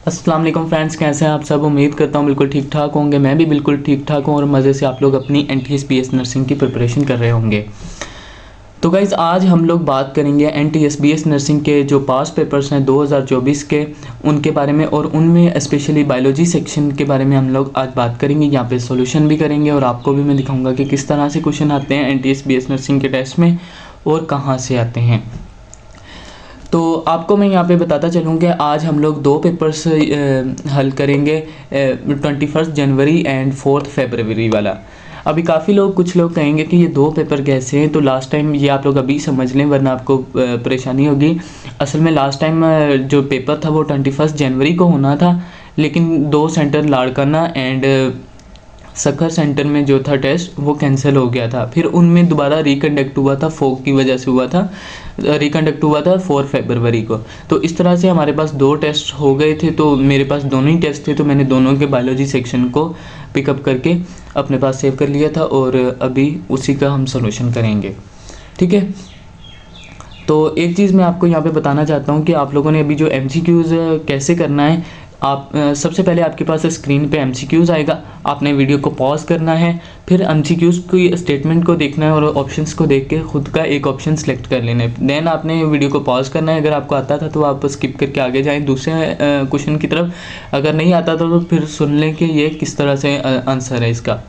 अस्सलाम वालेकुम फ्रेंड्स, कैसे हैं आप सब। उम्मीद करता हूँ बिल्कुल ठीक ठाक होंगे। मैं भी बिल्कुल ठीक ठाक हूँ और मज़े से आप लोग अपनी NTSBS नर्सिंग की प्रिपरेशन कर रहे होंगे। तो गाइज़ आज हम लोग बात करेंगे NTSBS नर्सिंग के जो पास पेपर्स हैं 2024 के, उनके बारे में, और उनमें स्पेशली बायोलॉजी सेक्शन के बारे में हम लोग आज बात करेंगे। यहाँ पे सॉल्यूशन भी करेंगे और आपको भी मैं दिखाऊंगा कि किस तरह से क्वेश्चन आते हैं NTSBS नर्सिंग के टेस्ट में और कहाँ से आते हैं। तो आपको मैं यहाँ पे बताता चलूँ कि आज हम लोग दो पेपर्स हल करेंगे, 21 जनवरी एंड 4 फरवरी वाला। अभी काफ़ी लोग, कुछ लोग कहेंगे कि ये दो पेपर कैसे हैं, तो लास्ट टाइम ये आप लोग अभी समझ लें वरना आपको परेशानी होगी। असल में लास्ट टाइम जो पेपर था वो 21 जनवरी को होना था, लेकिन दो centre Larkana and Sukkur centre में जो था टेस्ट वो कैंसिल हो गया था। फिर उनमें दोबारा रिकंडक्ट हुआ था, फोक की वजह से हुआ था, रिकंडक्ट हुआ था 4 फरवरी को। तो इस तरह से हमारे पास दो टेस्ट हो गए थे, तो मेरे पास दोनों ही टेस्ट थे, तो मैंने दोनों के बायोलॉजी सेक्शन को पिकअप करके अपने पास सेव कर लिया था और अभी उसी का हम सोल्यूशन करेंगे। ठीक है, तो एक चीज़ मैं आपको यहाँ पे बताना चाहता हूँ कि आप लोगों ने अभी जो MCQs कैसे करना है। आप सबसे पहले आपके पास स्क्रीन पे MCQs आएगा, आपने वीडियो को पॉज करना है, फिर MCQs की स्टेटमेंट को देखना है और ऑप्शंस को देख के खुद का एक ऑप्शन सेलेक्ट कर लेना है। देन आपने वीडियो को पॉज करना है। अगर आपको आता था तो आप स्किप करके आगे जाएं दूसरे क्वेश्चन की तरफ। अगर नहीं आता था तो फिर सुन लें कि ये किस तरह से आंसर है इसका।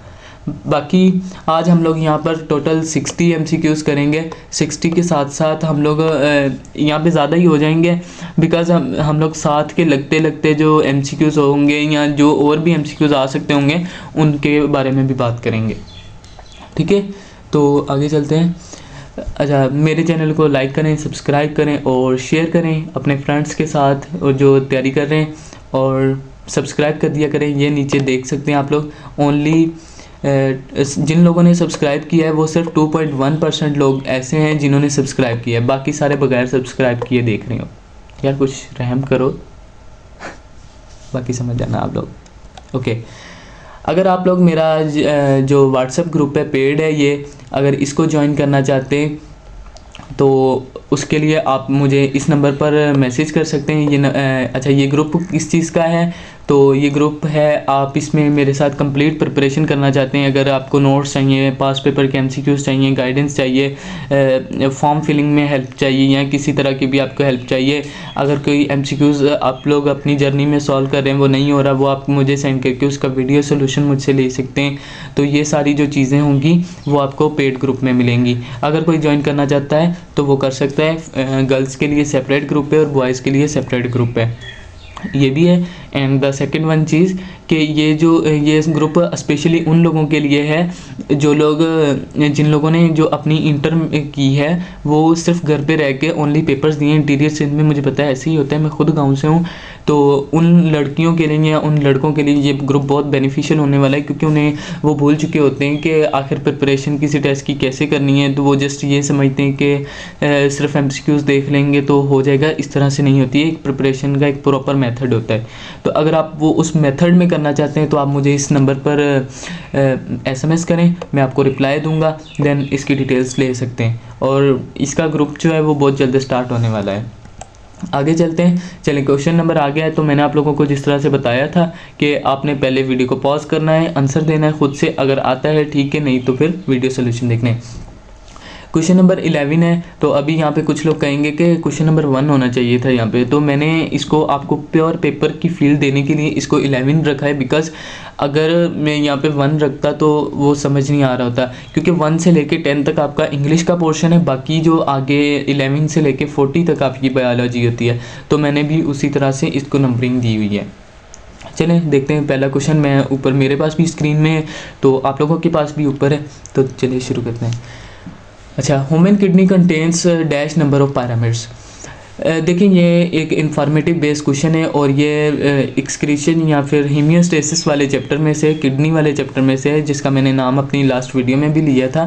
बाकी आज हम लोग यहाँ पर टोटल 60 MCQs करेंगे। 60 के साथ साथ हम लोग यहाँ पे ज़्यादा ही हो जाएंगे, बिकॉज हम लोग साथ के लगते लगते जो MCQs होंगे या जो और भी MCQs आ सकते होंगे उनके बारे में भी बात करेंगे। ठीक है, तो आगे चलते हैं। अच्छा, मेरे चैनल को लाइक करें, सब्सक्राइब करें और शेयर करें अपने फ्रेंड्स के साथ और जो तैयारी कर रहे हैं, और सब्सक्राइब कर दिया करें। ये नीचे देख सकते हैं आप लोग। ओनली जिन लोगों ने सब्सक्राइब किया है वो सिर्फ 2.1% लोग ऐसे हैं जिन्होंने सब्सक्राइब किया है, बाकी सारे बगैर सब्सक्राइब किए देख रहे हो। यार कुछ रहम करो। बाकी समझ जाना आप लोग। ओके, अगर आप लोग मेरा जो व्हाट्सएप ग्रुप है पेड है, ये अगर इसको ज्वाइन करना चाहते हैं तो उसके लिए आप मुझे इस नंबर पर मैसेज कर सकते हैं। अच्छा, ये ग्रुप किस चीज़ का है? तो ये ग्रुप है, आप इसमें मेरे साथ कंप्लीट प्रिपरेशन करना चाहते हैं। अगर आपको नोट्स चाहिए, पास पेपर के MCQs चाहिए, गाइडेंस चाहिए, फॉर्म फिलिंग में हेल्प चाहिए या किसी तरह की भी आपको हेल्प चाहिए, अगर कोई MCQs आप लोग अपनी जर्नी में सॉल्व कर रहे हैं वो नहीं हो रहा, वो आप मुझे सेंड करके उसका वीडियो सोल्यूशन मुझसे ले सकते हैं। तो ये सारी जो चीज़ें होंगी वो आपको पेड ग्रुप में मिलेंगी। अगर कोई ज्वाइन करना चाहता है तो वो कर सकता है। गर्ल्स के लिए सेपरेट ग्रुप है और बॉयज़ के लिए सेपरेट ग्रुप है, ये भी है। एंड द सेकंड वन चीज़ कि ये ग्रुप स्पेशली उन लोगों के लिए है जो लोग, जिन लोगों ने जो अपनी इंटर की है वो सिर्फ घर पे रह के ओनली पेपर्स दिए। इंटीरियर सिंध में मुझे पता है ऐसे ही होता है, मैं खुद गांव से हूँ। तो उन लड़कियों के लिए या उन लड़कों के लिए ये ग्रुप बहुत बेनिफिशियल होने वाला है, क्योंकि उन्हें वो भूल चुके होते हैं कि आखिर प्रिपरेशन किसी टेस्ट की कैसे करनी है। तो वो जस्ट ये समझते हैं कि सिर्फ MCQs देख लेंगे तो हो जाएगा। इस तरह से नहीं होती है, एक प्रिपरेशन का एक प्रॉपर मेथड होता है। तो अगर आप वो उस मेथड में करना चाहते हैं तो आप मुझे इस नंबर पर SMS करें, मैं आपको रिप्लाई दूंगा। देन इसकी डिटेल्स ले सकते हैं और इसका ग्रुप जो है वो बहुत जल्द स्टार्ट होने वाला है। आगे चलते हैं। चलिए, क्वेश्चन नंबर आ गया है। तो मैंने आप लोगों को जिस तरह से बताया था कि आपने पहले वीडियो को पॉज करना है, आंसर देना है खुद से, अगर आता है ठीक है, नहीं तो फिर वीडियो सोल्यूशन देखना है। क्वेश्चन नंबर 11 है। तो अभी यहाँ पे कुछ लोग कहेंगे कि क्वेश्चन नंबर 1 होना चाहिए था यहाँ पे, तो मैंने इसको आपको प्योर पेपर की फील देने के लिए इसको 11 रखा है। बिकॉज अगर मैं यहाँ पे 1 रखता तो वो समझ नहीं आ रहा होता, क्योंकि 1 से लेके 10 तक आपका इंग्लिश का पोर्शन है, बाकी जो आगे 11 से लेके 40 तक आपकी बायोलॉजी होती है। तो मैंने भी उसी तरह से इसको नंबरिंग दी हुई है। चलें देखते हैं पहला क्वेश्चन। मैं ऊपर मेरे पास भी स्क्रीन में है, तो आप लोगों के पास भी ऊपर है, तो चलिए शुरू करते हैं। अच्छा, human kidney contains dash number of pyramids. देखिए, ये एक इंफॉर्मेटिव बेस्ड क्वेश्चन है और ये एक्सक्रीशन या फिर हीमियोस्टेसिस वाले चैप्टर में से, किडनी वाले चैप्टर में से है, जिसका मैंने नाम अपनी लास्ट वीडियो में भी लिया था।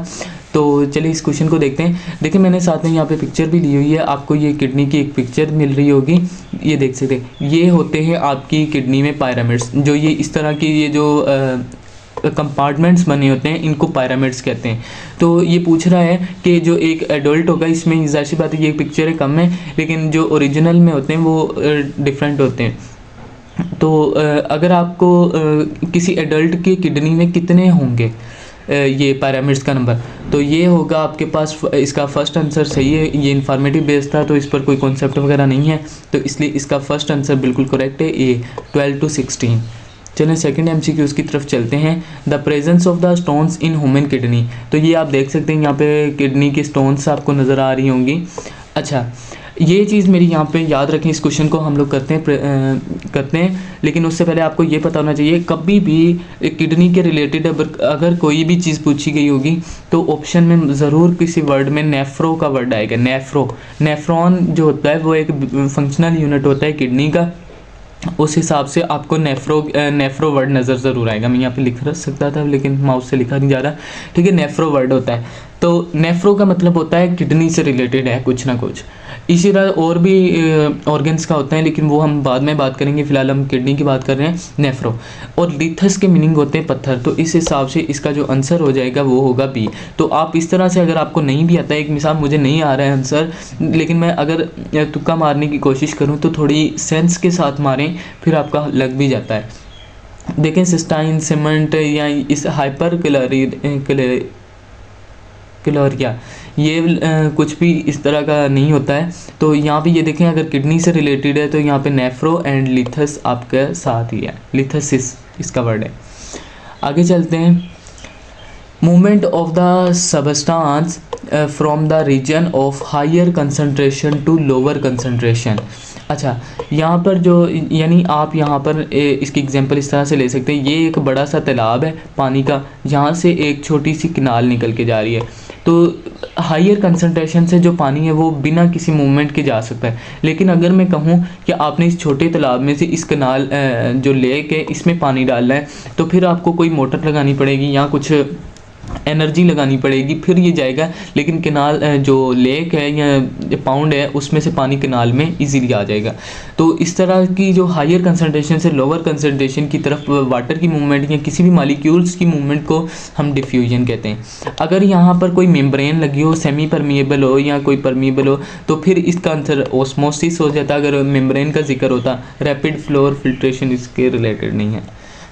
तो चलिए इस क्वेश्चन को देखते हैं। देखिए, मैंने साथ में यहाँ पे पिक्चर भी ली हुई है, आपको ये किडनी की एक पिक्चर मिल रही होगी, ये देख सकते हैं। ये होते हैं आपकी किडनी में पायरामिड्स, जो ये इस तरह की ये जो कंपार्टमेंट्स बने होते हैं, इनको पायरामिड्स कहते हैं। तो ये पूछ रहा है कि जो एक एडल्ट होगा, इसमें ज़ाहिर सी बात है ये पिक्चर है कम है, लेकिन जो ओरिजिनल में होते हैं वो डिफरेंट होते हैं। तो अगर आपको किसी एडल्ट की किडनी में कितने होंगे ये पैरामिड्स का नंबर, तो ये होगा आपके पास, इसका फर्स्ट आंसर सही है। ये इन्फॉर्मेटिव बेस्ड था तो इस पर कोई कॉन्सेप्ट वगैरह नहीं है, तो इसलिए इसका फर्स्ट आंसर बिल्कुल करेक्ट है, ए 12 to 16। चलें सेकंड MCQ की तरफ चलते हैं। The presence of the stones in human kidney, तो ये आप देख सकते हैं यहाँ पे किडनी की स्टोन्स आपको नज़र आ रही होंगी। अच्छा, ये चीज़ मेरी यहाँ पे याद रखें, इस क्वेश्चन को हम लोग करते हैं, लेकिन उससे पहले आपको ये पता होना चाहिए कभी भी किडनी के रिलेटेड अगर कोई भी चीज़ पूछी गई होगी तो ऑप्शन में ज़रूर किसी वर्ड में नेफ्रो का वर्ड आएगा। नेफ्रॉन जो होता है वो एक फंक्शनल यूनिट होता है किडनी का, उस हिसाब से आपको नेफ्रो वर्ड नज़र ज़रूर आएगा। मैं यहाँ पे लिख सकता था लेकिन माउस से लिखा नहीं जा रहा, ठीक है। नेफ्रो वर्ड होता है, तो नेफ्रो का मतलब होता है किडनी से रिलेटेड है कुछ ना कुछ। इसी तरह और भी ऑर्गन्स का होता है, लेकिन वो हम बाद में बात करेंगे, फिलहाल हम किडनी की बात कर रहे हैं। नेफ्रो और लिथस के मीनिंग होते हैं पत्थर, तो इस हिसाब से इसका जो आंसर हो जाएगा वो होगा बी। तो आप इस तरह से, अगर आपको नहीं भी आता है, एक मिसाल मुझे नहीं आ रहा है आंसर, लेकिन मैं अगर तुक्का मारने की कोशिश करूँ तो थोड़ी सेंस के साथ मारें, फिर आपका लग भी जाता है। देखें सिस्टाइन, सीमेंट या इस हाइपर क्लोरिया, ये कुछ भी इस तरह का नहीं होता है। तो यहाँ पे ये देखें, अगर किडनी से रिलेटेड है तो यहाँ पे नेफ्रो एंड लिथस आपके साथ ही है, लिथसिस इसका वर्ड है। आगे चलते हैं। Movement of the substance from the region of higher concentration to lower concentration. अच्छा, यहाँ पर जो, यानी आप यहाँ पर इसकी एग्जांपल इस तरह से ले सकते हैं, ये एक बड़ा सा तालाब है पानी का, यहाँ से एक छोटी सी किनाल निकल के जा रही है, तो हायर कंसंट्रेशन से जो पानी है वो बिना किसी मूवमेंट के जा सकता है। लेकिन अगर मैं कहूँ कि आपने इस छोटे तालाब में से इस कनाल जो लेक है इसमें पानी डालना है, तो फिर आपको कोई मोटर लगानी पड़ेगी या कुछ एनर्जी लगानी पड़ेगी, फिर ये जाएगा। लेकिन केनाल जो लेक है या पाउंड है उसमें से पानी केनाल में इजीली आ जाएगा। तो इस तरह की जो हायर कंसंट्रेशन से लोअर कंसंट्रेशन की तरफ वाटर की मूवमेंट या किसी भी मालिक्यूल्स की मूवमेंट को हम डिफ्यूजन कहते हैं। अगर यहाँ पर कोई मेम्ब्रेन लगी हो, सेमी परमिएबल हो या कोई परमिएबल हो, तो फिर इसका आंसर ऑस्मोसिस हो जाता। अगर मेम्ब्रेन का जिक्र होता, रैपिड फ्लो और फिल्ट्रेशन इसके रिलेटेड नहीं है।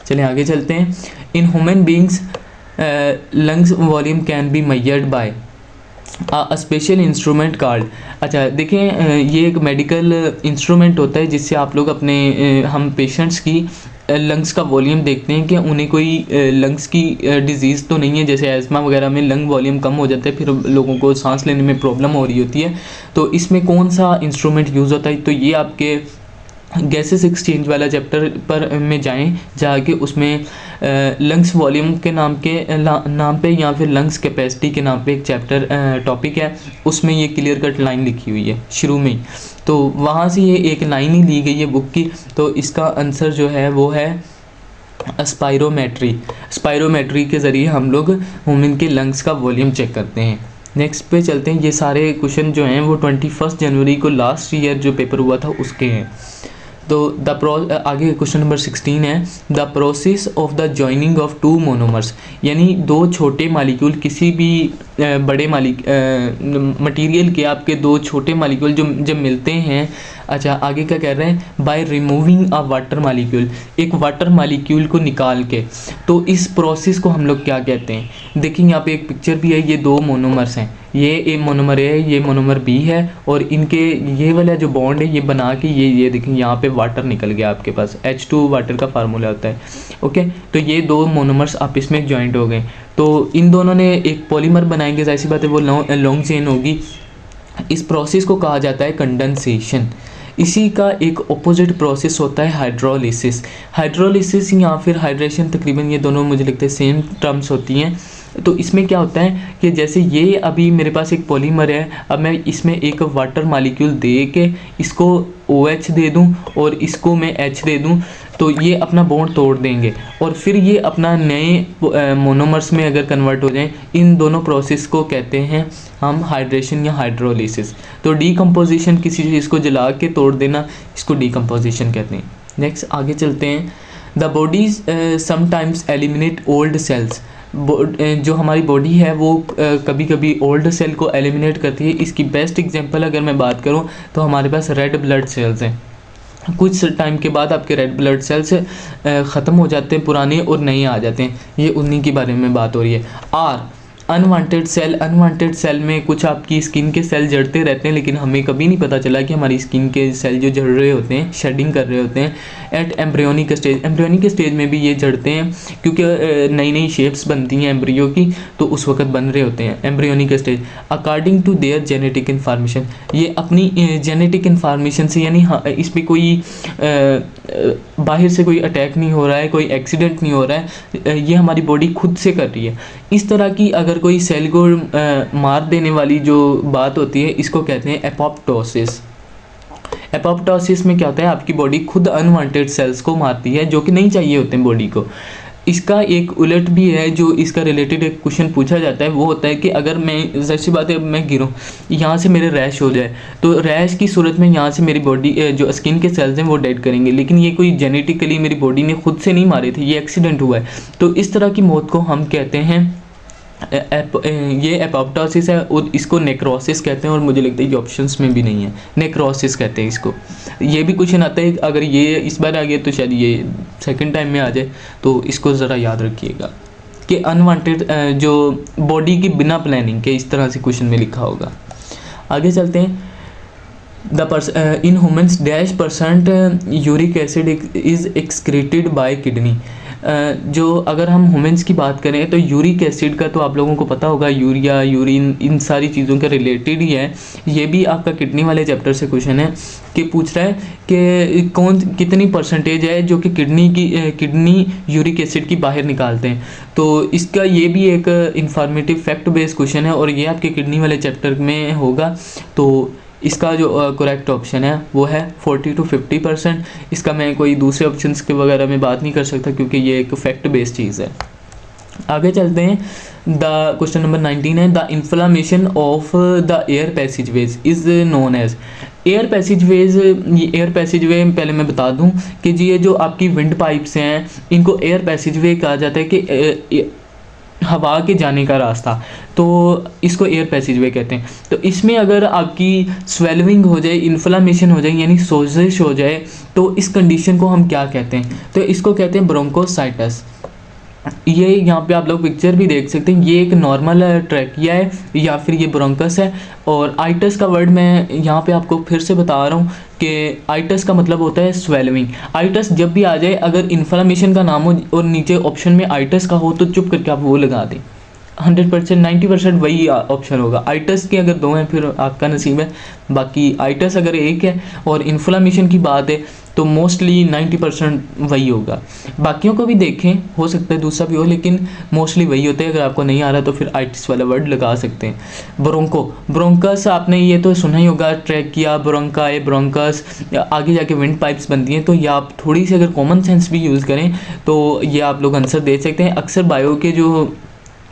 चलिए आगे चलते हैं। In human beings lungs volume can be measured by a special instrument called. अच्छा देखें, ये एक मेडिकल इंस्ट्रूमेंट होता है जिससे आप लोग अपने हम पेशेंट्स की लंग्स का वॉल्यूम देखते हैं कि उन्हें कोई लंग्स की डिजीज़ तो नहीं है। जैसे एस्मा वगैरह में लंग वॉल्यूम कम हो जाता है, फिर लोगों को सांस लेने में प्रॉब्लम हो रही होती है। तो इसमें कौन सा इंस्ट्रूमेंट यूज़ होता है, तो ये आपके गैसेस एक्सचेंज वाला चैप्टर पर में जाएं, जाके उसमें लंग्स वॉल्यूम के नाम पे या फिर लंग्स कैपेसिटी के नाम पे एक चैप्टर टॉपिक है, उसमें ये क्लियर कट लाइन लिखी हुई है शुरू में ही। तो वहाँ से ये एक लाइन ही ली गई है बुक की। तो इसका आंसर जो है वो है स्पायरोमेट्री के ज़रिए हम लोग ह्यूमन के लंग्स का वॉल्यूम चेक करते हैं। नेक्स्ट पे चलते हैं। ये सारे क्वेश्चन जो हैं वो 21 जनवरी को लास्ट ईयर जो पेपर हुआ था उसके हैं। तो आगे क्वेश्चन नंबर 16 है, the process of the joining of two monomers, यानी दो छोटे मालिक्यूल किसी भी बड़े मटेरियल के आपके दो छोटे मालिक्यूल जो जब मिलते हैं। अच्छा आगे क्या कह रहे हैं, by removing a water molecule, एक वाटर मालिक्यूल को निकाल के। तो इस प्रोसेस को हम लोग क्या कहते हैं। देखिए यहाँ पे एक पिक्चर भी है, ये दो मोनोमर्स हैं, ये ए मोनोमर है, ये मोनोमर बी है, और इनके ये वाला जो बॉन्ड है ये बना के ये देखिए यहाँ पे वाटर निकल गया आपके पास, H2 वाटर का फार्मूला होता है। ओके, तो ये दो मोनोमर्स आपस में जॉइंट हो गए, तो इन दोनों ने एक पॉलीमर बनाएंगे, जाहिर सी बात है वो लॉन्ग चेन होगी। इस प्रोसेस को कहा जाता है कंडेंसेशन। इसी का एक ऑपोजिट प्रोसेस होता है हाइड्रोलिसिस या फिर हाइड्रेशन, तकरीबन ये दोनों मुझे लगता है सेम टर्म्स होती हैं। तो इसमें क्या होता है कि जैसे ये अभी मेरे पास एक पॉलीमर है, अब मैं इसमें एक वाटर मालिक्यूल दे के इसको OH दे दूं और इसको मैं H दे दूं, तो ये अपना बॉन्ड तोड़ देंगे और फिर ये अपना नए मोनोमर्स में अगर कन्वर्ट हो जाएं। इन दोनों प्रोसेस को कहते हैं हम हाइड्रेशन या हाइड्रोलिसिस। तो डीकम्पोजिशन, किसी चीज़ को जला के तोड़ देना, इसको डीकम्पोजिशन कहते हैं। नेक्स्ट आगे चलते हैं। The bodies sometimes eliminate old cells, जो हमारी बॉडी है वो कभी कभी ओल्ड सेल को एलिमिनेट करती है। इसकी बेस्ट एग्जांपल अगर मैं बात करूं तो हमारे पास रेड ब्लड सेल्स हैं। कुछ टाइम के बाद आपके रेड ब्लड सेल्स ख़त्म हो जाते हैं पुराने और नए आ जाते हैं, ये उन्हीं के बारे में बात हो रही है। आर अनवांटेड सेल में कुछ आपकी स्किन के सेल जड़ते रहते हैं, लेकिन हमें कभी नहीं पता चला कि हमारी स्किन के सेल जो जड़ रहे होते हैं, शेडिंग कर रहे होते हैं एट एम्ब्रियोनिक स्टेज में भी ये जड़ते हैं, क्योंकि नई नई शेप्स बनती हैं एम्ब्रियो की, तो उस वक्त बन रहे होते हैं embryonic stage according to their genetic information. ये अपनी जेनेटिक इन्फॉर्मेशन से, यानी इस पर कोई बाहर से कोई अटैक नहीं हो रहा है, कोई एक्सीडेंट नहीं हो रहा है, ये हमारी बॉडी खुद से कर रही है। इस तरह की अगर कोई सेल को मार देने वाली जो बात होती है, इसको कहते हैं एपोप्टोसिस। एपोप्टोसिस में क्या होता है, आपकी बॉडी खुद अनवांटेड सेल्स को मारती है जो कि नहीं चाहिए होते हैं बॉडी को। इसका एक उलट भी है, जो इसका रिलेटेड एक क्वेश्चन पूछा जाता है, वो होता है कि अगर मैं, सच्ची बात है, मैं गिरूँ, यहाँ से मेरे रैश हो जाए, तो रैश की सूरत में यहाँ से मेरी बॉडी जो स्किन के सेल्स हैं वो डेड करेंगे, लेकिन ये कोई जेनेटिकली मेरी बॉडी ने खुद से नहीं मारे थे, ये एक्सीडेंट हुआ है। तो इस तरह की मौत को हम कहते हैं ये एपोप्टोसिस है, और इसको नेक्रोसिस कहते हैं, और मुझे लगता है ये ऑप्शंस में भी नहीं है, नेक्रोसिस कहते हैं इसको। ये भी क्वेश्चन आता है, अगर ये इस बार आ गया तो शायद ये सेकंड टाइम में आ जाए, तो इसको ज़रा याद रखिएगा कि अनवांटेड जो बॉडी की बिना प्लानिंग के, इस तरह से क्वेश्चन में लिखा होगा। आगे चलते हैं। In humans -% uric acid is excreted by kidney. जो अगर हम ह्यूमन्स की बात करें तो यूरिक एसिड का तो आप लोगों को पता होगा, यूरिया, यूरिन, इन सारी चीज़ों के रिलेटेड ही है। ये भी आपका किडनी वाले चैप्टर से क्वेश्चन है कि पूछ रहा है कि कितनी परसेंटेज है जो कि किडनी यूरिक एसिड की बाहर निकालते हैं। तो इसका ये भी एक इंफॉर्मेटिव फैक्ट बेस्ड क्वेश्चन है, और ये आपके किडनी वाले चैप्टर में होगा। तो इसका जो करेक्ट ऑप्शन है वो है 40 to 50%। इसका मैं कोई दूसरे ऑप्शंस के वगैरह में बात नहीं कर सकता, क्योंकि ये एक फैक्ट बेस्ड चीज़ है। आगे चलते हैं। द क्वेश्चन नंबर 19 है, the inflammation of the air passageways is known as. Air passageways, ये एयर पैसेजवे पहले मैं बता दूं कि जी ये जो आपकी विंड पाइप्स हैं, इनको एयर पैसेजवे कहा जाता है, कि हवा के जाने का रास्ता, तो इसको एयर पैसेजवे कहते हैं। तो इसमें अगर आपकी स्वेलिंग हो जाए, इन्फ्लामेशन हो जाए, यानी सोजिश हो जाए, तो इस कंडीशन को हम क्या कहते हैं, तो इसको कहते हैं ब्रोंकोसाइटिस। ये यहाँ पे आप लोग पिक्चर भी देख सकते हैं, ये एक नॉर्मल ट्रैकिया है या फिर ये ब्रोंकस है। और आइटस का वर्ड मैं यहाँ पे आपको फिर से बता रहा हूँ कि आइटस का मतलब होता है स्वेलिंग। आइटस जब भी आ जाए, अगर इन्फ्लामेशन का नाम हो और नीचे ऑप्शन में आइटस का हो, तो चुप करके आप वो लगा दें। 100% 90% वही ऑप्शन होगा। आइटस के अगर दो हैं फिर आपका नसीब है, बाकी आइटस अगर एक है और इन्फ्लामेशन की बात है तो मोस्टली 90% वही होगा। बाकियों को भी देखें, हो सकता है दूसरा भी हो, लेकिन मोस्टली वही होते हैं। अगर आपको नहीं आ रहा तो फिर आइटिस वाला वर्ड लगा सकते हैं। ब्रोंकस आपने ये तो सुना ही होगा, ट्रैकिया, ब्रोंकाई, ब्रोंकस, आगे जाके विंड पाइप्स बनती हैं। तो ये आप थोड़ी सी अगर कॉमन सेंस भी यूज़ करें तो ये आप लोग आंसर दे सकते हैं। अक्सर बायो के जो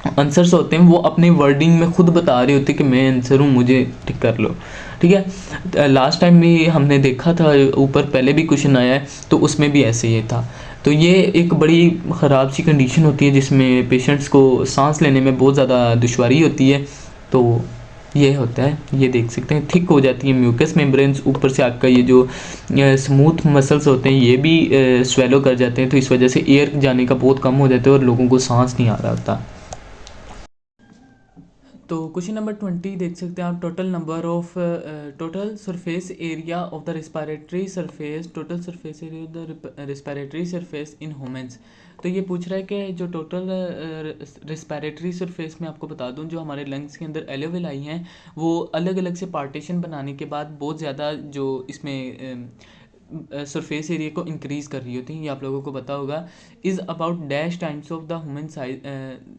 आंसर्स होते हैं वो अपने वर्डिंग में खुद बता रहे होते हैं कि मैं आंसर हूँ, मुझे टिक कर लो, ठीक है। लास्ट टाइम भी हमने देखा था, ऊपर पहले भी क्वेश्चन आया है, तो उसमें भी ऐसे ही था। तो ये एक बड़ी ख़राब सी कंडीशन होती है जिसमें पेशेंट्स को सांस लेने में बहुत ज़्यादा दुश्वारी होती है। तो ये होता है, ये देख सकते हैं, थिक हो जाती है म्यूकस मेम्ब्रेन्स, ऊपर से आपका ये जो स्मूथ मसल्स होते हैं ये भी स्वेलो कर जाते हैं। तो इस वजह से एयर जाने का बहुत कम हो जाता है और लोगों को सांस नहीं आ रहा होता। तो क्वेश्चन नंबर 20 देख सकते हैं आप, total surface area of the respiratory surface, total surface area of the respiratory surface in humans. तो ये पूछ रहा है कि जो टोटल रिस्पायरेटरी सरफेस में आपको बता दूं, जो हमारे लंग्स के अंदर एलोवेलाई हैं, वो अलग अलग से पार्टीशन बनाने के बाद बहुत ज़्यादा जो इसमें सरफेस एरिया को इंक्रीज़ कर रही होती हैं, ये आप लोगों को पता होगा। Is about dash times of the human size,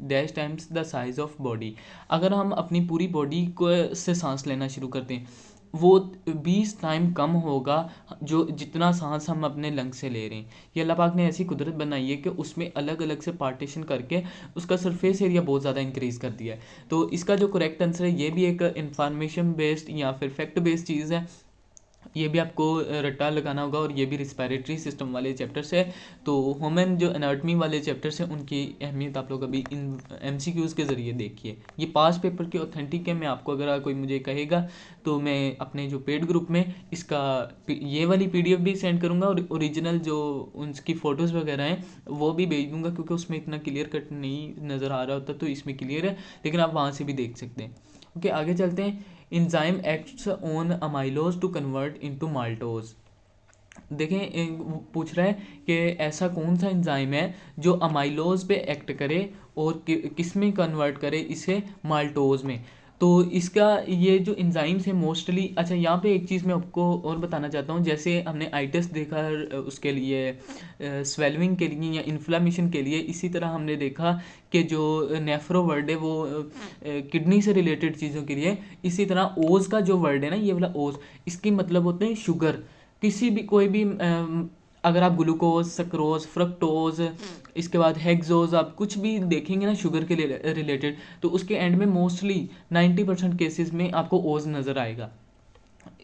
dash times the size of body. अगर हम अपनी पूरी बॉडी को से सांस लेना शुरू करते हैं, वो 20 टाइम कम होगा जो जितना सांस हम अपने लंग से ले रहे हैं। ये अल्लाह पाक ने ऐसी कुदरत बनाई है कि उसमें अलग अलग से पार्टीशन करके उसका सरफेस एरिया बहुत ज़्यादा इंक्रीज़ कर दिया है। तो इसका जो करेक्ट आंसर है, ये भी एक इंफॉर्मेशन बेस्ड या फिर फैक्ट बेस्ड चीज़ है। ये भी आपको रट्टा लगाना होगा और ये भी रिस्पायरेटरी सिस्टम वाले चैप्टर्स है। तो ह्यूमन जो एनाटॉमी वाले चैप्टर्स हैं उनकी अहमियत आप लोग अभी इन एमसीक्यूज़ के ज़रिए देखिए। ये पास पेपर के ऑथेंटिक है। मैं आपको अगर कोई मुझे कहेगा तो मैं अपने जो पेड ग्रुप में इसका ये वाली पीडीएफ भी सेंड करूँगा और ओरिजिनल जो उनकी फ़ोटोज़ वगैरह हैं वो भी भेज दूँगा, क्योंकि उसमें इतना क्लियर कट नहीं नज़र आ रहा होता, तो इसमें क्लियर है, लेकिन आप वहाँ से भी देख सकते हैं। ओके, आगे चलते हैं। Enzyme acts on amylose to convert into maltose. देखें, पूछ रहा है कि ऐसा कौन सा एंजाइम है जो अमाइलोज पे एक्ट करे और किस में कन्वर्ट करे इसे माल्टोज में। तो इसका ये जो एंजाइम्स है मोस्टली, अच्छा यहाँ पे एक चीज़ मैं आपको और बताना चाहता हूँ। जैसे हमने आई टेस्ट देखा उसके लिए स्वेलिंग के लिए या इन्फ्लामेशन के लिए, इसी तरह हमने देखा कि जो नेफ्रो वर्ड है वो किडनी से रिलेटेड चीज़ों के लिए। इसी तरह ओज का जो वर्ड है ना, ये वाला ओज, इसके मतलब होते हैं शुगर। किसी भी कोई भी अगर आप ग्लूकोज, सक्रोज, फ्रक्टोज, इसके बाद हेक्सोज, आप कुछ भी देखेंगे ना शुगर के रिलेटेड, तो उसके एंड में मोस्टली 90% केसेस में आपको ओज नज़र आएगा।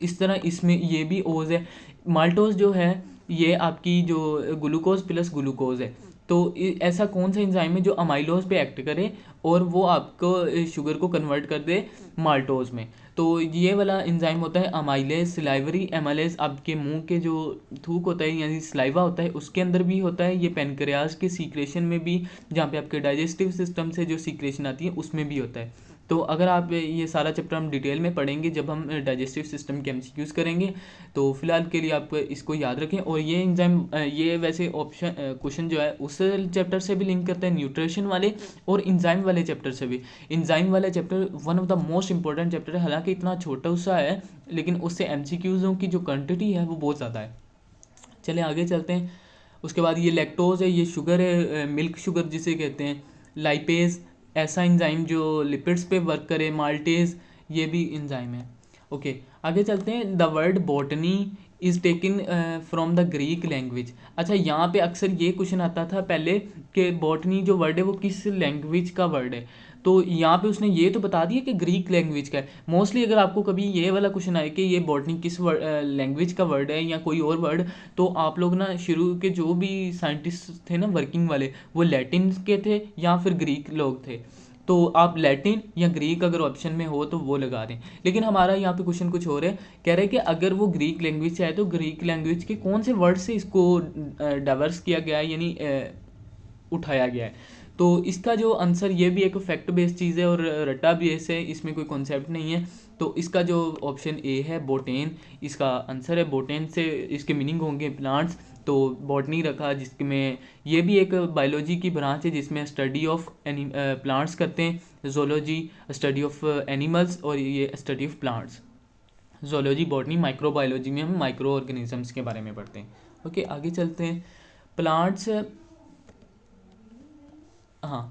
इस तरह इसमें ये भी ओज है। माल्टोज जो है ये आपकी जो ग्लूकोज प्लस ग्लूकोज है। तो ऐसा कौन सा एंजाइम है जो अमाइलोज पे एक्ट करे और वो आपको शुगर को कन्वर्ट कर दे माल्टोज में। तो ये वाला एंजाइम होता है अमाइलेज सिलाइवरी एमाइलेज। आपके मुंह के जो थूक होता है यानी स्लाइवा होता है उसके अंदर भी होता है। ये पेनक्रियाज के सीक्रेशन में भी, जहाँ पे आपके डाइजेस्टिव सिस्टम से जो सीक्रेशन आती है उसमें भी होता है। तो अगर आप ये सारा चैप्टर हम डिटेल में पढ़ेंगे जब हम डाइजेस्टिव सिस्टम के एमसीक्यूज़ करेंगे। तो फिलहाल के लिए आप इसको याद रखें। और ये एंजाइम ये वैसे ऑप्शन क्वेश्चन जो है उस चैप्टर से भी लिंक करता है, न्यूट्रिशन वाले और एंजाइम वाले चैप्टर से भी। एंजाइम वाला chapter one of the most important chapter है, हालांकि इतना छोटा सा है लेकिन उससे एमसीक्यूज़ों की जो क्वान्टिटी है वो बहुत ज़्यादा है। चलिए आगे चलते हैं। उसके बाद ये लैक्टोज है, ये शुगर है, मिल्क शुगर जिसे कहते हैं। लाइपेज ऐसा एंजाइम जो लिपिड्स पे वर्क करे। माल्टेज ये भी एंजाइम है। ओके, आगे चलते हैं। The word botany is taken from the Greek language. अच्छा, यहाँ पे अक्सर ये क्वेश्चन आता था पहले कि बॉटनी जो वर्ड है वो किस लैंग्वेज का वर्ड है। तो यहाँ पे उसने ये तो बता दिया कि ग्रीक लैंग्वेज का है। मोस्टली अगर आपको कभी ये वाला क्वेश्चन आए कि ये बॉटनी किस लैंग्वेज का वर्ड है या कोई और वर्ड, तो आप लोग ना शुरू के जो भी साइंटिस्ट थे ना वर्किंग वाले, वो लैटिन के थे या फिर ग्रीक लोग थे। तो आप लैटिन या ग्रीक अगर ऑप्शन में हो तो वो लगा दें। लेकिन हमारा यहाँ पे क्वेश्चन कुछ और है, कह रहे हैं कि अगर वो ग्रीक लैंग्वेज से आए तो ग्रीक लैंग्वेज के कौन से वर्ड से इसको डाइवर्स किया गया है यानी उठाया गया है। तो इसका जो आंसर, ये भी एक फैक्ट बेस्ड चीज़ है और रट्टा बेस है, इसमें कोई कॉन्सेप्ट नहीं है। तो इसका जो ऑप्शन ए है बोटेन, इसका आंसर है बोटेन से इसके मीनिंग होंगे प्लांट्स। तो बॉटनी रखा जिसमें ये भी एक बायोलॉजी की ब्रांच है जिसमें स्टडी ऑफ प्लांट्स करते हैं। जोलॉजी स्टडी ऑफ एनिमल्स और ये study of plants. Zoology botany, microbiology में हम माइक्रो ऑर्गेनिजम्स के बारे में पढ़ते हैं। ओके, आगे चलते हैं। प्लांट्स, हाँ,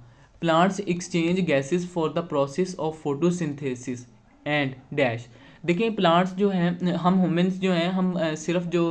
plants exchange gases for the process of photosynthesis and dash. देखिए, प्लांट्स जो हैं, हम ह्यूमंस जो हैं, हम सिर्फ जो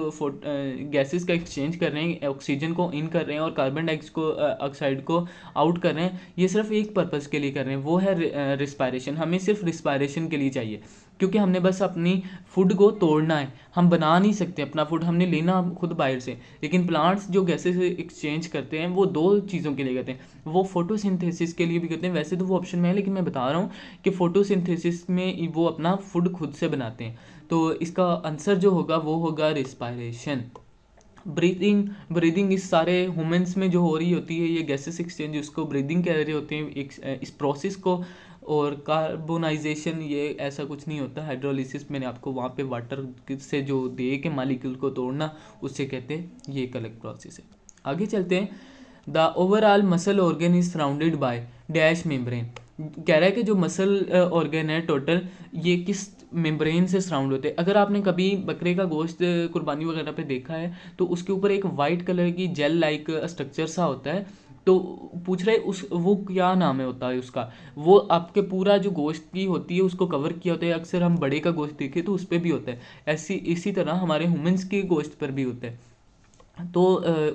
गैसेस का एक्सचेंज कर रहे हैं, ऑक्सीजन को इन कर रहे हैं और कार्बन डाइऑक्साइड को आउट कर रहे हैं, ये सिर्फ एक पर्पज़ के लिए कर रहे हैं, वो है रिस्पायरेशन। हमें सिर्फ रिस्पायरेशन के लिए चाहिए, क्योंकि हमने बस अपनी फूड को तोड़ना है। हम बना नहीं सकते अपना फूड, हमने लेना खुद बाहर से। लेकिन प्लांट्स जो गैसेस एक्सचेंज करते हैं वो दो चीज़ों के लिए करते हैं, वो फोटोसिंथेसिस के लिए भी करते हैं। वैसे तो वो ऑप्शन में है लेकिन मैं बता रहा हूँ कि फोटोसिंथेसिस में वो अपना फूड खुद से बनाते हैं। तो इसका आंसर जो होगा वो होगा रिस्पायरेशन। ब्रीदिंग इस सारे ह्यूमंस में जो हो रही होती है ये गैसेस एक्सचेंज, उसको ब्रीदिंग कह रहे होते हैं इस प्रोसेस को। और कार्बोनाइजेशन ये ऐसा कुछ नहीं होता। हाइड्रोलिसिस मैंने आपको वहाँ पे वाटर से जो दे के मालिक्यूल को तोड़ना, उससे कहते हैं, ये एक अलग प्रोसेस है। आगे चलते हैं। The overall muscle organ is surrounded by dash membrane. कह रहा है कि जो मसल ऑर्गन है टोटल, ये किस मेम्ब्रेन से सराउंड होते हैं। अगर आपने कभी बकरे का गोश्त कुर्बानी वगैरह पे देखा है तो उसके ऊपर एक वाइट कलर की जेल लाइक स्ट्रक्चर सा होता है। तो पूछ रहे वो क्या नाम है होता है उसका। वो आपके पूरा जो गोश्त की होती है उसको कवर किया होता है। अक्सर हम बड़े का गोश्त देखें तो उस पर भी होता है। इसी तरह हमारे ह्यूमंस के गोश्त पर भी होता है। तो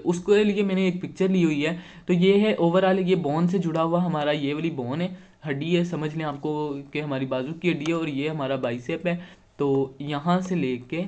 उसके लिए मैंने एक पिक्चर ली हुई है। तो ये है ओवरऑल, ये बोन से जुड़ा हुआ हमारा ये वाली बोन है, हड्डी है, समझ लें आपको कि हमारी बाजू की हड्डी है, और ये हमारा बाइसेप है। तो यहाँ से लेके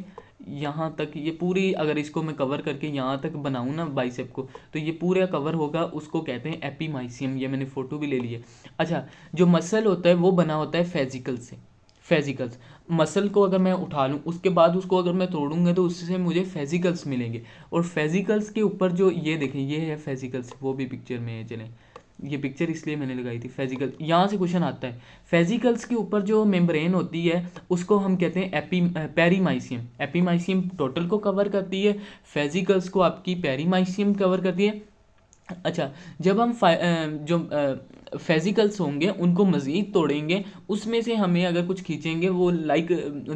यहाँ तक, ये पूरी अगर इसको मैं कवर करके यहाँ तक बनाऊँ ना बाइसेप को, तो ये पूरा कवर होगा, उसको कहते हैं एपीमाइसियम। ये मैंने फ़ोटो भी ले ली है। अच्छा, जो मसल होता है वो बना होता है फेजिकल से। फेजिकल्स, मसल को अगर मैं उठा लूँ उसके बाद उसको अगर मैं तोड़ूंगा तो उससे मुझे फेजिकल्स मिलेंगे। और फेजिकल्स के ऊपर जो ये देखें, ये है फेजिकल्स, वो भी पिक्चर में है, चलें ये पिक्चर इसलिए मैंने लगाई थी। फेजिकल, यहाँ से क्वेश्चन आता है। फेजिकल्स के ऊपर जो मेम्ब्रेन होती है उसको हम कहते हैं पेरीमाइसियम। एपीमाइसियम टोटल को कवर करती है, फेजिकल्स को आपकी पेरीमाइसियम कवर करती है। अच्छा, जब हम जो फेजिकल्स होंगे उनको मज़ीद तोड़ेंगे, उसमें से हमें अगर कुछ खींचेंगे, वो लाइक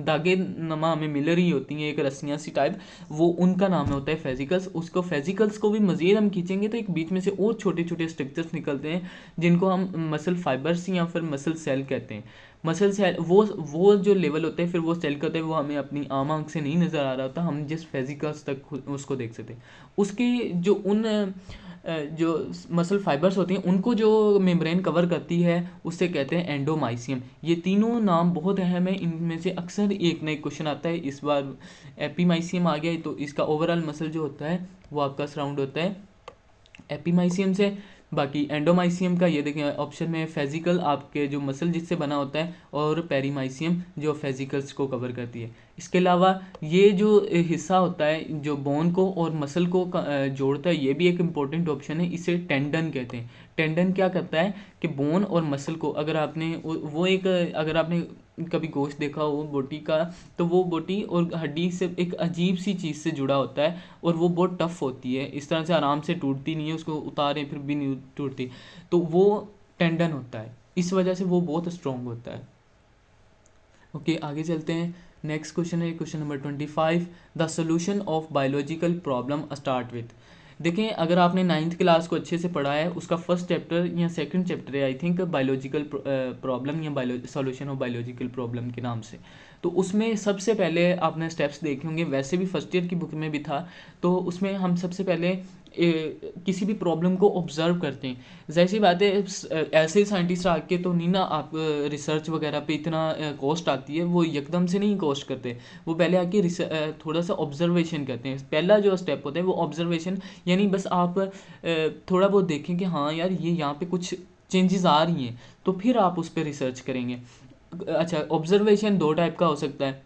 धागे नमा हमें मिल रही होती हैं एक रस्सियाँ सी टाइप, वो उनका नाम होता है फेजिकल्स। उसको फेजिकल्स को भी मज़ीद हम खींचेंगे तो एक बीच में से और छोटे छोटे स्ट्रक्चर्स निकलते हैं जिनको हम मसल फाइबर्स या फिर मसल सेल कहते हैं। मसल सेल वो जो लेवल होते हैं, फिर वो सेल करते हैं, वो हमें अपनी आम आंख से नहीं नज़र आ रहा होता, हम जिस फेजिकल्स तक उसको देख सकते हैं। उसके जो जो मसल फाइबर्स होती हैं उनको जो मेम्ब्रेन कवर करती है उससे कहते हैं एंडोमाइसियम। ये तीनों नाम बहुत अहम है, इनमें से अक्सर एक ना एक क्वेश्चन आता है। इस बार एपीमाइसियम आ गया, तो इसका ओवरऑल मसल जो होता है वो आपका सराउंड होता है एपीमाइसियम से। बाकी एंडोमाइसियम का ये देखें ऑप्शन में, फेजिकल आपके जो मसल जिससे बना होता है, और पेरीमाइसियम जो फेजिकल्स को कवर करती है। इसके अलावा ये जो हिस्सा होता है जो बोन को और मसल को जोड़ता है, ये भी एक इम्पॉर्टेंट ऑप्शन है, इसे टेंडन कहते हैं। टेंडन क्या करता है कि बोन और मसल को, अगर आपने वो एक, अगर आपने कभी गोश्त देखा हो बोटी का, तो वो बोटी और हड्डी से एक अजीब सी चीज़ से जुड़ा होता है और वो बहुत टफ होती है, इस तरह से आराम से टूटती नहीं है, उसको उतारें फिर भी नहीं टूटती, तो वो टेंडन होता है, इस वजह से वो बहुत स्ट्रॉन्ग होता है। ओके, आगे चलते हैं। नेक्स्ट क्वेश्चन है question number 25, the solution of biological problem start with. देखें, अगर आपने 9th क्लास को अच्छे से पढ़ा है, उसका फर्स्ट चैप्टर या सेकंड चैप्टर है आई थिंक, बायोलॉजिकल प्रॉब्लम या सॉल्यूशन ऑफ बायोलॉजिकल प्रॉब्लम के नाम से। तो उसमें सबसे पहले आपने स्टेप्स देखे होंगे, वैसे भी फर्स्ट ईयर की बुक में भी था। तो उसमें हम सबसे पहले किसी भी प्रॉब्लम को ऑब्जर्व करते हैं। ज़ाहिर सी बात है, ऐसे साइंटिस्ट आके तो नहीं ना आप रिसर्च वगैरह पे इतना कॉस्ट आती है, वो एकदम से नहीं कॉस्ट करते, वो पहले आके थोड़ा सा ऑब्जर्वेशन करते हैं। पहला जो स्टेप होता है वो ऑब्जर्वेशन, यानी बस आप थोड़ा बहुत देखें कि हाँ यार ये यहाँ पे कुछ चेंजेस आ रही हैं, तो फिर आप उस पर रिसर्च करेंगे। अच्छा, ऑब्जर्वेशन दो टाइप का हो सकता है,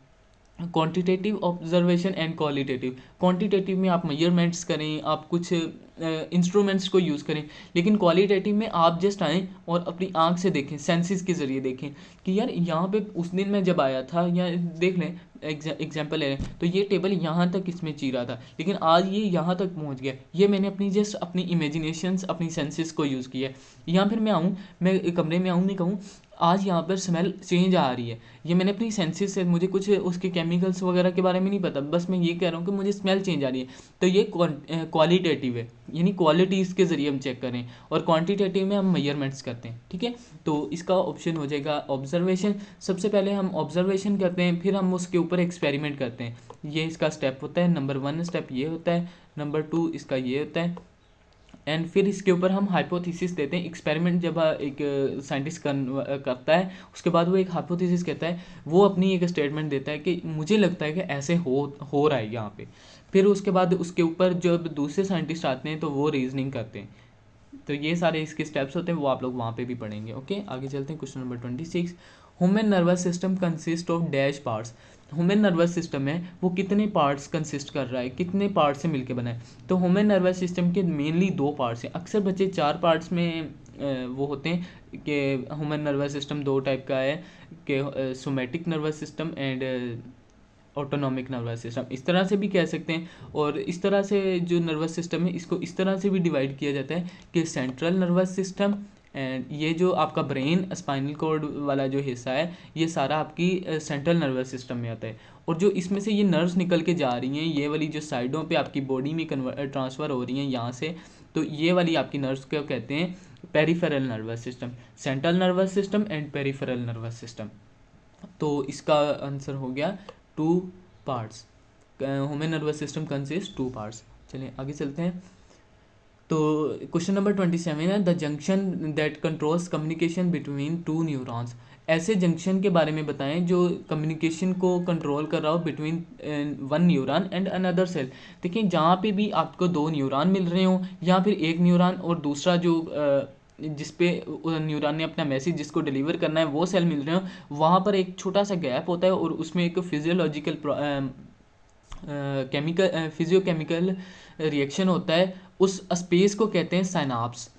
quantitative observation and qualitative. Quantitative में आप मेजरमेंट्स करें, आप कुछ इंस्ट्रूमेंट्स को यूज़ करें, लेकिन क्वालिटेटिव में आप जस्ट आएँ और अपनी आंख से देखें, सेंसेस के ज़रिए देखें कि यार यहाँ पे उस दिन मैं जब आया था, या देख लें एग्जाम्पल ले लें, तो ये टेबल यहाँ तक इसमें चीरा था, लेकिन आज ये यहाँ तक पहुँच गया। ये मैंने अपनी जस्ट अपनी इमेजिनेशंस, अपनी सेंसेस को यूज़ किया है। यहाँ फिर मैं आऊँ, मैं कमरे में आऊँ, नहीं कहूँ आज यहाँ पर स्मेल चेंज आ रही है, ये मैंने अपनी सेंसेस से, मुझे कुछ उसके केमिकल्स वगैरह के बारे में नहीं पता, बस मैं ये कह रहा हूँ कि मुझे स्मेल चेंज आ रही है, तो ये क्वालिटेटिव है, यानी क्वालिटीज़ के ज़रिए हम चेक करें, और क्वांटिटेटिव में हम मेजरमेंट्स करते हैं। ठीक है, तो इसका ऑप्शन हो जाएगा ऑब्जर्वेशन। सबसे पहले हम ऑब्जर्वेशन करते हैं, फिर हम उसके ऊपर एक्सपेरिमेंट करते हैं, ये इसका स्टेप होता है। नंबर 1 स्टेप ये होता है, नंबर 2 इसका ये होता है, एंड फिर इसके ऊपर हम हाइपोथेसिस देते हैं। एक्सपेरिमेंट जब एक साइंटिस्ट करता है, उसके बाद वो एक हाइपोथेसिस कहता है, वो अपनी एक स्टेटमेंट देता है कि मुझे लगता है कि ऐसे हो रहा है यहाँ पे। फिर उसके बाद उसके ऊपर जब दूसरे साइंटिस्ट आते हैं तो वो रीजनिंग करते हैं। तो ये सारे इसके स्टेप्स होते हैं, वो आप लोग वहाँ पे भी पढ़ेंगे। ओके, आगे चलते हैं। Question number 26, human nervous system consist of dash parts. Human nervous system है वो कितने पार्ट्स कंसिस्ट कर रहा है, कितने पार्ट से मिलके बना है। तो ह्यूमन नर्वस सिस्टम के मेनली 2 पार्ट्स हैं। अक्सर बच्चे 4 पार्ट्स में वो होते हैं कि ह्यूमन नर्वस सिस्टम 2 टाइप का है, कि somatic nervous system and autonomic nervous system, इस तरह से भी कह सकते हैं। और इस तरह से जो नर्वस सिस्टम है, इसको इस तरह से भी डिवाइड किया जाता है कि सेंट्रल नर्वस सिस्टम, एंड ये जो आपका ब्रेन स्पाइनल कॉर्ड वाला जो हिस्सा है, ये सारा आपकी सेंट्रल नर्वस सिस्टम में आता है। और जो इसमें से ये नर्व्स निकल के जा रही हैं, ये वाली जो साइडों पे आपकी बॉडी में ट्रांसफ़र हो रही हैं यहाँ से, तो ये वाली आपकी नर्व्स को कहते हैं peripheral nervous system. Central nervous system and peripheral nervous system. तो इसका आंसर हो गया 2 parts. Human nervous system consist 2 parts. चलिए आगे चलते हैं। तो क्वेश्चन नंबर 27 है the junction that controls communication between two neurons. ऐसे जंक्शन के बारे में बताएं जो कम्युनिकेशन को कंट्रोल कर रहा हो between one neuron and another cell. देखिए जहाँ पे भी आपको दो न्यूरॉन मिल रहे हो या फिर एक न्यूरॉन और दूसरा जो जिस पे न्यूरॉन ने अपना मैसेज जिसको डिलीवर करना है वो सेल मिल रहे हो, वहाँ पर एक छोटा सा गैप होता है और उसमें एक फिजियोलॉजिकल फिजियोकेमिकल रिएक्शन होता है। उस स्पेस को कहते हैं साइनाप्स।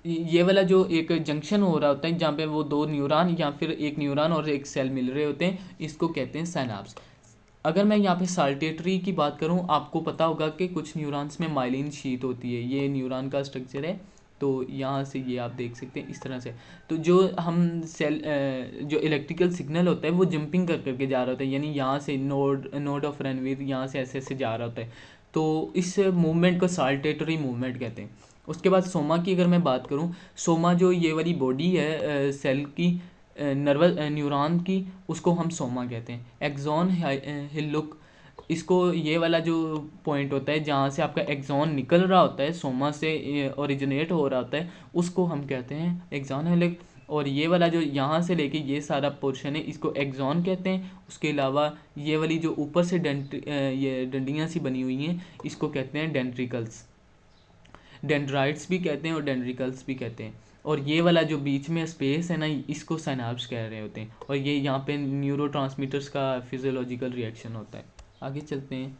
ये वाला जो एक जंक्शन हो रहा होता है जहाँ पे वो दो न्यूरॉन या फिर एक न्यूरॉन और एक सेल मिल रहे होते हैं, इसको कहते हैं साइनाप्स। अगर मैं यहाँ पे साल्टेटरी की बात करूँ, आपको पता होगा कि कुछ न्यूरॉन्स में माइलिन शीट होती है, ये न्यूरॉन का स्ट्रक्चर है। तो यहाँ से ये आप देख सकते हैं इस तरह से। तो जो हम सेल जो इलेक्ट्रिकल सिग्नल होता है वो जंपिंग कर करके जा रहा होता है, यानी यहाँ से नोड ऑफ रणवीर यहाँ से ऐसे ऐसे जा रहा होता है। तो इस मूवमेंट को साल्टेटरी मूवमेंट कहते हैं। उसके बाद सोमा की अगर मैं बात करूँ, सोमा जो ये वाली बॉडी है सेल की नर्वस न्यूरॉन की, उसको हम सोमा कहते हैं। एक्सॉन हिल्लुक, इसको ये वाला जो पॉइंट होता है जहाँ से आपका एक्सॉन निकल रहा होता है, सोमा से ओरिजिनेट हो रहा होता है, उसको हम कहते हैं एक्सॉन हिल्लुक। और ये वाला जो यहाँ से लेके ये सारा पोर्शन है इसको एक्सॉन कहते हैं। उसके अलावा ये वाली जो ऊपर से ये डंडियाँ सी बनी हुई हैं इसको कहते हैं डेंड्रिकल्स। डेंड्राइट्स भी कहते हैं और डेंड्रिकल्स भी कहते हैं। और ये वाला जो बीच में स्पेस है ना, इसको साइनाप्स कह रहे होते हैं। और ये यहाँ पे न्यूरोट्रांसमीटर्स का फिजियोलॉजिकल रिएक्शन होता है। आगे चलते हैं।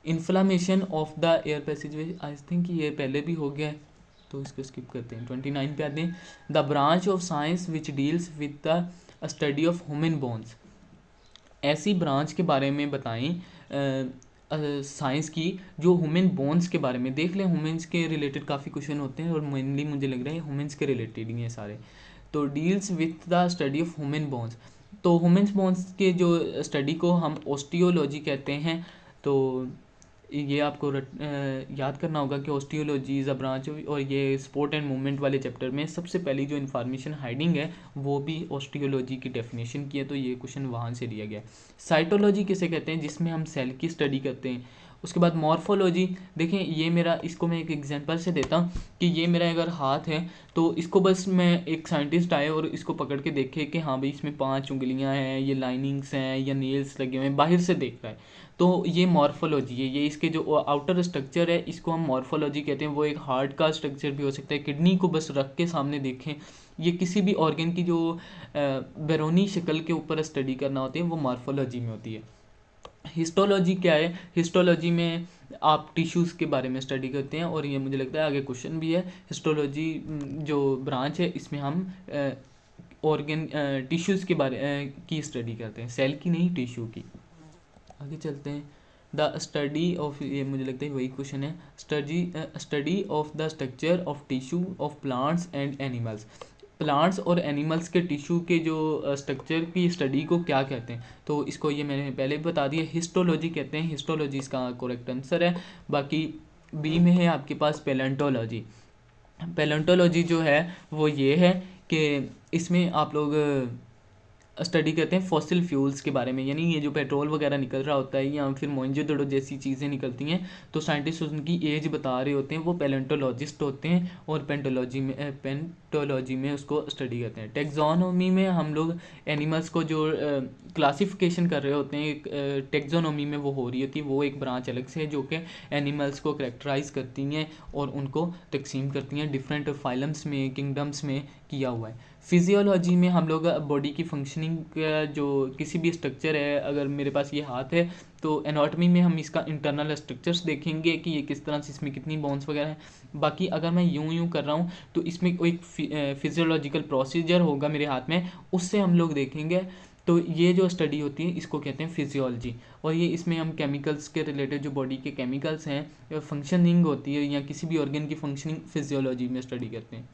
Inflammation of the air passageway, I think ये पहले भी हो गया है तो इसको स्किप करते हैं। 29 पे आते हैं। The branch of science which deals with the study of human bones. ऐसी ब्रांच के बारे में बताएं साइंस की जो ह्यूमन बोन्स के बारे में। देख लें ह्यूमन्स के रिलेटेड काफ़ी क्वेश्चन होते हैं और मेनली मुझे लग रहा है ह्यूमन्स के रिलेटेड ही हैं सारे। तो deals with the study of human bones, तो ह्यूमन बोन्स के जो स्टडी को हम ऑस्टियोलॉजी कहते हैं। तो ये आपको याद करना होगा कि ऑस्टियोलॉजी इज़ अ ब्रांच, और ये स्पोर्ट एंड मूवमेंट वाले चैप्टर में सबसे पहली जो इन्फॉर्मेशन हाइडिंग है वो भी ऑस्टियोलॉजी की डेफिनेशन की है, तो ये क्वेश्चन वहाँ से लिया गया। साइटोलॉजी किसे कहते हैं, जिसमें हम सेल की स्टडी करते हैं। उसके बाद मॉर्फोलॉजी, देखें ये मेरा, इसको मैं एक एग्जांपल से देता हूँ कि ये मेरा अगर हाथ है तो इसको बस मैं एक साइंटिस्ट आए और इसको पकड़ के देखे कि हाँ भाई इसमें 5 उंगलियाँ हैं, ये लाइनिंग्स हैं या नेल्स लगे हुए हैं, बाहर से देख रहा है, तो ये मॉर्फोलॉजी है। ये इसके जो आउटर स्ट्रक्चर है इसको हम मॉर्फोलॉजी कहते हैं। वो एक हार्ट का स्ट्रक्चर भी हो सकता है, किडनी को बस रख के सामने देखें, ये किसी भी ऑर्गन की जो बैरोनी शक्ल के ऊपर स्टडी करना होती है वो मॉर्फोलॉजी में होती है। हिस्टोलॉजी क्या है, हिस्टोलॉजी में आप टिश्यूज़ के बारे में स्टडी करते हैं और ये मुझे लगता है आगे क्वेश्चन भी है। हिस्टोलॉजी जो ब्रांच है इसमें हम ऑर्गन टिश्यूज़ के बारे की स्टडी करते हैं, सेल की नहीं टिश्यू की। आगे चलते हैं। द स्टडी ऑफ, ये मुझे लगता है वही क्वेश्चन है, study of the structure of tissue of plants and animals. Plants और एनिमल्स के टिश्यू के जो स्ट्रक्चर की स्टडी को क्या कहते हैं, तो इसको ये मैंने पहले बता दिया, हिस्टोलॉजी कहते हैं। हिस्टोलॉजी इसका करेक्ट आंसर है। बाकी बी में है आपके पास पैलेंटोलॉजी। पैलेंटोलॉजी जो है वो ये है कि इसमें आप लोग स्टडी करते हैं फॉसिल फ्यूल्स के बारे में, यानी ये जो पेट्रोल वगैरह निकल रहा होता है या फिर मोइंजोदड़ो जैसी चीज़ें निकलती हैं, तो साइंटिस्ट उनकी एज बता रहे होते हैं, वो पैलेंटोलॉजिस्ट होते हैं और पेंटोलॉजी में उसको स्टडी करते हैं। टेक्सोनोमी में हम लोग एनिमल्स को जो क्लासिफिकेशन कर रहे होते हैं, टेक्सोनोमी में वो हो रही होती है, वो एक ब्रांच अलग से है जो कि एनिमल्स को करेक्टराइज करती हैं और उनको तकसीम करती हैं डिफरेंट फाइलम्स में, किंगडम्स में किया हुआ है। फिजियोलॉजी में हम लोग बॉडी की फंक्शनिंग का जो किसी भी स्ट्रक्चर है, अगर मेरे पास ये हाथ है तो एनाटॉमी में हम इसका इंटरनल स्ट्रक्चर्स देखेंगे कि ये किस तरह से, इसमें कितनी बोन्स वगैरह हैं। बाकी अगर मैं यूं कर रहा हूँ तो इसमें एक फिजियोलॉजिकल प्रोसीजर होगा मेरे हाथ में, उससे हम लोग देखेंगे। तो ये जो स्टडी होती है इसको कहते हैं फिजियोलॉजी। और ये इसमें हम केमिकल्स के रिलेटेड जो बॉडी के केमिकल्स हैं, फंक्शनिंग होती है या किसी भी ऑर्गन की फंक्शनिंग फिजियोलॉजी में स्टडी करते हैं।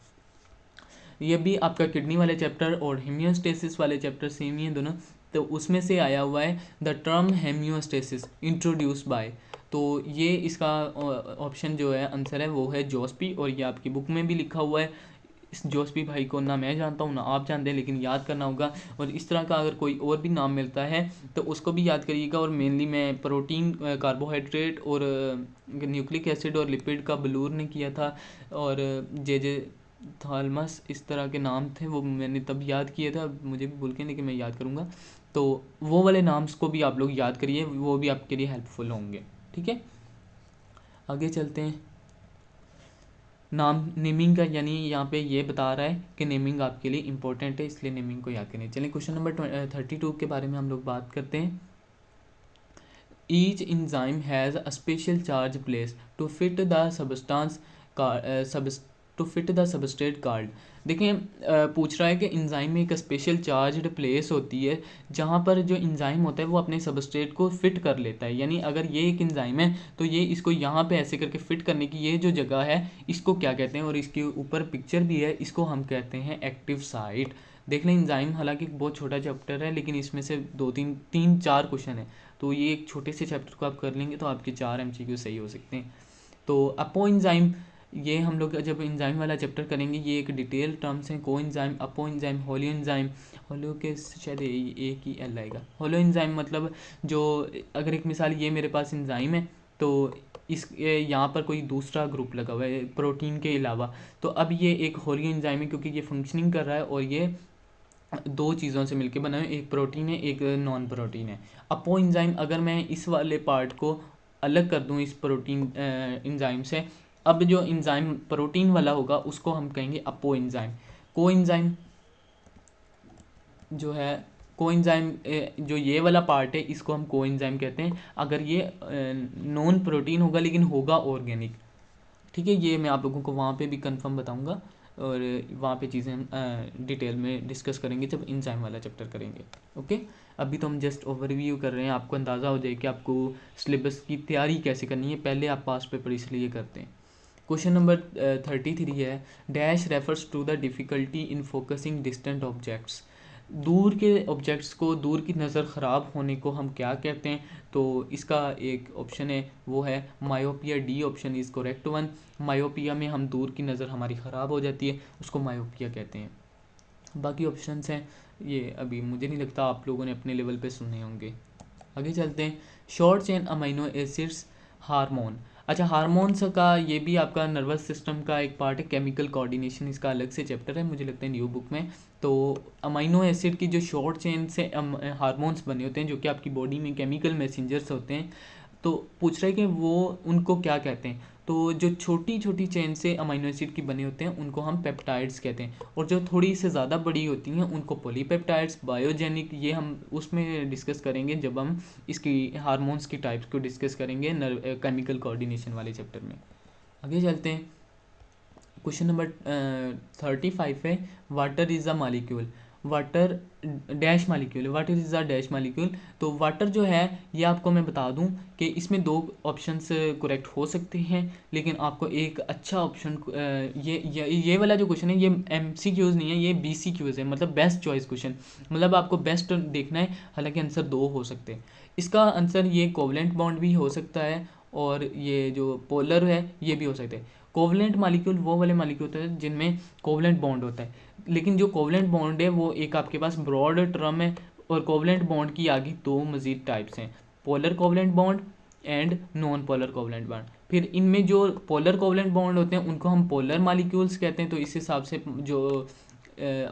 ये भी आपका किडनी वाले चैप्टर और हेमियोस्टेसिस वाले चैप्टर सेम ही हैं दोनों, तो उसमें से आया हुआ है द टर्म हेमियोस्टेसिस इंट्रोड्यूस बाय। तो ये इसका ऑप्शन जो है आंसर है वो है जोस्पी, और ये आपकी बुक में भी लिखा हुआ है। इस जोशबी भाई को ना मैं जानता हूँ ना आप जानते हैं, लेकिन याद करना होगा। और इस तरह का अगर कोई और भी नाम मिलता है तो उसको भी याद करिएगा। और मेनली मैं प्रोटीन, कार्बोहाइड्रेट और न्यूक्लिक एसिड और लिपिड का बलूर ने किया था, और जे थालमस इस तरह के नाम थे, वो मैंने तब याद किए थे, अब मुझे भी भूल के, लेकिन मैं याद करूँगा। तो वो वाले नाम्स को भी आप लोग याद करिए, वो भी आपके लिए हेल्पफुल होंगे। ठीक है, आगे चलते हैं। नाम नेमिंग का, यानी यहाँ पे ये बता रहा है कि नेमिंग आपके लिए इंपॉर्टेंट है, इसलिए नेमिंग को याद करें। चलिए क्वेश्चन नंबर 32 के बारे में हम लोग बात करते हैं। Each enzyme has a special charge place to fit the substance to fit the substrate called. देखें, पूछ रहा है कि इंजाइम में एक स्पेशल चार्ज प्लेस होती है जहाँ पर जो इंजाइम होता है वो अपने सबस्ट्रेट को फिट कर लेता है। यानी अगर ये एक इंजाइम है तो ये इसको यहाँ पे ऐसे करके फिट करने की ये जो जगह है इसको क्या कहते हैं, और इसके ऊपर पिक्चर भी है, इसको हम कहते हैं एक्टिव साइट। देख लें, इंजाइम हालांकि बहुत छोटा चैप्टर है, लेकिन इसमें से तीन चार क्वेश्चन है, तो ये एक छोटे से चैप्टर को आप कर लेंगे तो आपके 4 MCQ सही हो सकते हैं। तो अपो इंजाइम, ये हम लोग जब इंजाइम वाला चैप्टर करेंगे, ये एक डिटेल टर्म्स हैं। को इंजाइम, अपो इंजाइम, होलो इंजाइम। होलो के शायद एक ही एल आएगा। होलो इंजाइम मतलब जो, अगर एक मिसाल ये मेरे पास इंजाइम है तो इस यहाँ पर कोई दूसरा ग्रुप लगा हुआ है प्रोटीन के अलावा, तो अब ये एक होलो इंजाइम है क्योंकि ये फंक्शनिंग कर रहा है और ये दो चीज़ों से मिलके बना है, एक प्रोटीन है एक नॉन प्रोटीन है। अपो इंजाइम, अगर मैं इस वाले पार्ट को अलग कर दूं इस प्रोटीन इंजाइम से, अब जो इंजाइम प्रोटीन वाला होगा उसको हम कहेंगे अपो इंजाइम। को इंजाइम जो है, को इंजाइम जो ये वाला पार्ट है इसको हम को इंजाइम कहते हैं अगर ये नॉन प्रोटीन होगा लेकिन होगा ऑर्गेनिक। ठीक है, ये मैं आप लोगों को वहाँ पे भी कंफर्म बताऊंगा, और वहाँ पे चीज़ें हम डिटेल में डिस्कस करेंगे जब इंजाइम वाला चैप्टर करेंगे। ओके, अभी तो हम जस्ट ओवरव्यू कर रहे हैं, आपको अंदाज़ा हो जाए कि आपको सिलेबस की तैयारी कैसे करनी है, पहले आप पास पेपर इसलिए करते हैं। क्वेश्चन नंबर 33 है, dash refers to the difficulty in focusing distant objects. दूर के ऑब्जेक्ट्स को, दूर की नज़र ख़राब होने को हम क्या कहते हैं? तो इसका एक ऑप्शन है वो है myopia. D option is correct one. Myopia में हम दूर की नज़र हमारी ख़राब हो जाती है, उसको मायोपिया कहते हैं। बाकी ऑप्शंस हैं ये अभी मुझे नहीं लगता आप लोगों ने अपने लेवल पे सुने होंगे। आगे चलते हैं। Short chain amino acids hormone. अच्छा, हार्मोन्स का ये भी आपका नर्वस सिस्टम का एक पार्ट है। केमिकल कोऑर्डिनेशन इसका अलग से चैप्टर है, मुझे लगता है न्यू बुक में। तो अमीनो एसिड की जो शॉर्ट चेन से हार्मोन्स बने होते हैं जो कि आपकी बॉडी में केमिकल मैसेंजर्स होते हैं, तो पूछ रहे हैं कि वो उनको क्या कहते हैं। तो जो छोटी छोटी चेन से अमीनो एसिड की बने होते हैं उनको हम पेप्टाइड्स कहते हैं, और जो थोड़ी से ज़्यादा बड़ी होती हैं उनको पॉलीपेप्टाइड्स, बायोजेनिक, ये हम उसमें डिस्कस करेंगे जब हम इसकी हार्मोन्स की टाइप्स को डिस्कस करेंगे केमिकल कोऑर्डिनेशन वाले चैप्टर में। आगे चलते हैं। क्वेश्चन नंबर 35 है, water is a molecule. Water dash molecule, water is a dash molecule. तो वाटर जो है ये आपको मैं बता दूं कि इसमें दो ऑप्शंस करेक्ट हो सकते हैं, लेकिन आपको एक अच्छा ऑप्शन ये वाला जो क्वेश्चन है ये MCQs नहीं है, ये BCQs है, मतलब बेस्ट चॉइस क्वेश्चन, मतलब आपको बेस्ट देखना है। हालांकि आंसर दो हो सकते हैं। इसका आंसर ये कोवलेंट बॉन्ड भी हो सकता है और ये जो पोलर है ये भी हो सकता है। कोवलेंट मॉलिक्यूल वो वाले मॉलिक्यूल होते हैं जिनमें कोवलेंट बॉन्ड होता है, लेकिन जो कोवलेंट बॉन्ड है वो एक आपके पास ब्रॉड टर्म है, और कोवलेंट बॉन्ड की आगे दो मज़ीद टाइप्स हैं, polar covalent bond and non polar covalent bond. फिर इनमें जो पोलर कोवलेंट बॉन्ड होते हैं उनको हम पोलर मॉलिक्यूल्स कहते हैं, तो इस हिसाब से जो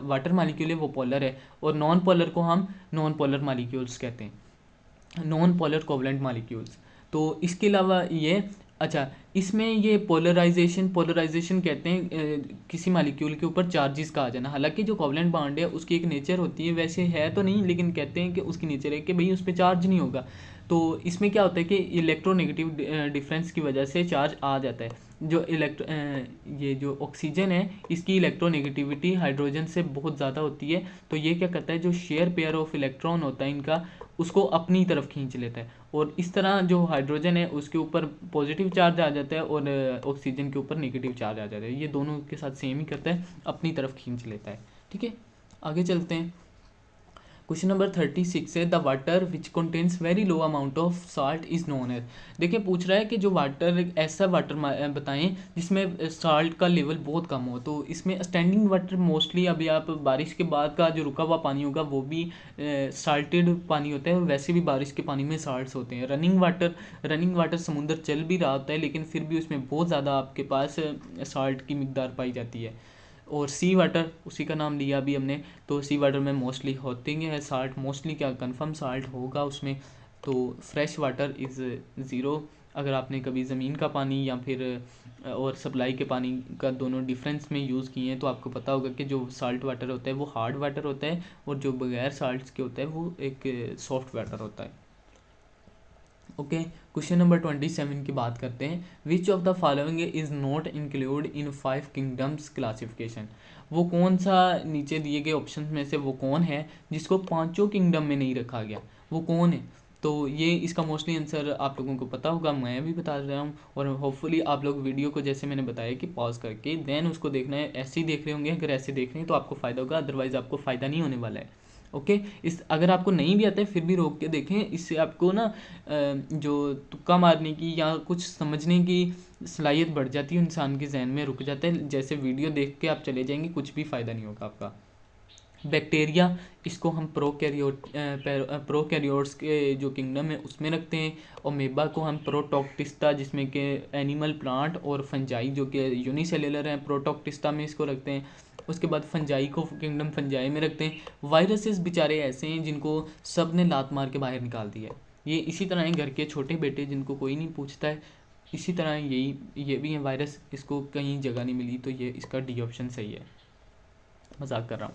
वाटर मॉलिक्यूल है वो पोलर है, और नॉन पोलर को हम नॉन पोलर मॉलिक्यूल्स कहते हैं, नॉन पोलर कोवलेंट मॉलिक्यूल्स। तो इसके अलावा ये, अच्छा, इसमें ये पोलराइजेशन कहते हैं किसी मॉलिक्यूल के ऊपर चार्जेस का आ जाना। हालांकि जो कोवलेंट बॉन्ड है उसकी एक नेचर होती है, वैसे है तो नहीं, लेकिन कहते हैं कि उसकी नेचर है कि भाई उस पर चार्ज नहीं होगा। तो इसमें क्या होता है कि इलेक्ट्रोनेगेटिव डिफरेंस की वजह से चार्ज आ जाता है। जो ये जो ऑक्सीजन है इसकी इलेक्ट्रोनेगेटिविटी हाइड्रोजन से बहुत ज़्यादा होती है, तो ये क्या करता है, जो शेयर पेयर ऑफ इलेक्ट्रॉन होता है इनका, उसको अपनी तरफ खींच लेता है, और इस तरह जो हाइड्रोजन है उसके ऊपर पॉजिटिव चार्ज आ जाता है और ऑक्सीजन के ऊपर नेगेटिव चार्ज आ जाता है। ये दोनों के साथ सेम ही करता है, अपनी तरफ खींच लेता है। ठीक है, आगे चलते हैं। क्वेश्चन नंबर 36 है the water which contains very low amount of salt is known as. देखिए पूछ रहा है कि जो वाटर, ऐसा वाटर बताएं जिसमें साल्ट का लेवल बहुत कम हो। तो इसमें स्टैंडिंग वाटर मोस्टली, अभी आप बारिश के बाद का जो रुका हुआ पानी होगा वो भी साल्टेड पानी होता है, और वैसे भी बारिश के पानी में साल्ट्स होते हैं। रनिंग वाटर समुंदर चल भी रहा होता है लेकिन फिर भी उसमें बहुत ज़्यादा आपके पास साल्ट की मिकदार पाई जाती है। और सी वाटर, उसी का नाम लिया अभी हमने, तो सी वाटर में मोस्टली होते हैं साल्ट, मोस्टली क्या कंफर्म साल्ट होगा उसमें। तो फ्रेश वाटर इज़ ज़ीरो। अगर आपने कभी ज़मीन का पानी या फिर और सप्लाई के पानी का दोनों डिफरेंस में यूज़ किए हैं तो आपको पता होगा कि जो साल्ट वाटर होता है वो हार्ड वाटर होता है, और जो बगैर साल्ट्स के होता है वो एक सॉफ्ट वाटर होता है। ओके, क्वेश्चन नंबर 27 की बात करते हैं। Which of the following is not include in 5 kingdoms classification. वो कौन सा नीचे दिए गए ऑप्शन में से वो कौन है जिसको पांचों किंगडम में नहीं रखा गया, वो कौन है। तो ये इसका मोस्टली आंसर आप लोगों को पता होगा, मैं भी बता रहा हूँ, और होपफुली आप लोग वीडियो को जैसे मैंने बताया कि पॉज करके देन उसको देखना है। ऐसे ही देख रहे होंगे, अगर ऐसे देख रहे हैं तो आपको फ़ायदा होगा, अदरवाइज़ आपको फ़ायदा नहीं होने वाला है। ओके, इस अगर आपको नहीं भी आता है फिर भी रोक के देखें, इससे आपको ना जो तुक्का मारने की या कुछ समझने की सलाहियत बढ़ जाती है, इंसान के जहन में रुक जाता है। जैसे वीडियो देख के आप चले जाएंगे कुछ भी फ़ायदा नहीं होगा आपका। बैक्टीरिया, इसको हम प्रोकैरियोट्स के जो किंगडम है उसमें रखते हैं। और मेबा को हम प्रोटोक्टिस्टा, जिसमें कि एनिमल, प्लांट, और फंजाई जो कि यूनिसेलुलर हैं, प्रोटोक्टिस्टा में इसको रखते हैं। उसके बाद फंजाई को किंगडम फंजाई में रखते हैं। वायरसेस बेचारे ऐसे हैं जिनको सब ने लात मार के बाहर निकाल दिया है। ये इसी तरह हैं घर के छोटे बेटे जिनको कोई नहीं पूछता है, इसी तरह ये भी हैं वायरस, इसको कहीं जगह नहीं मिली, तो ये इसका डी ऑप्शन सही है। मजाक कर रहा हूँ,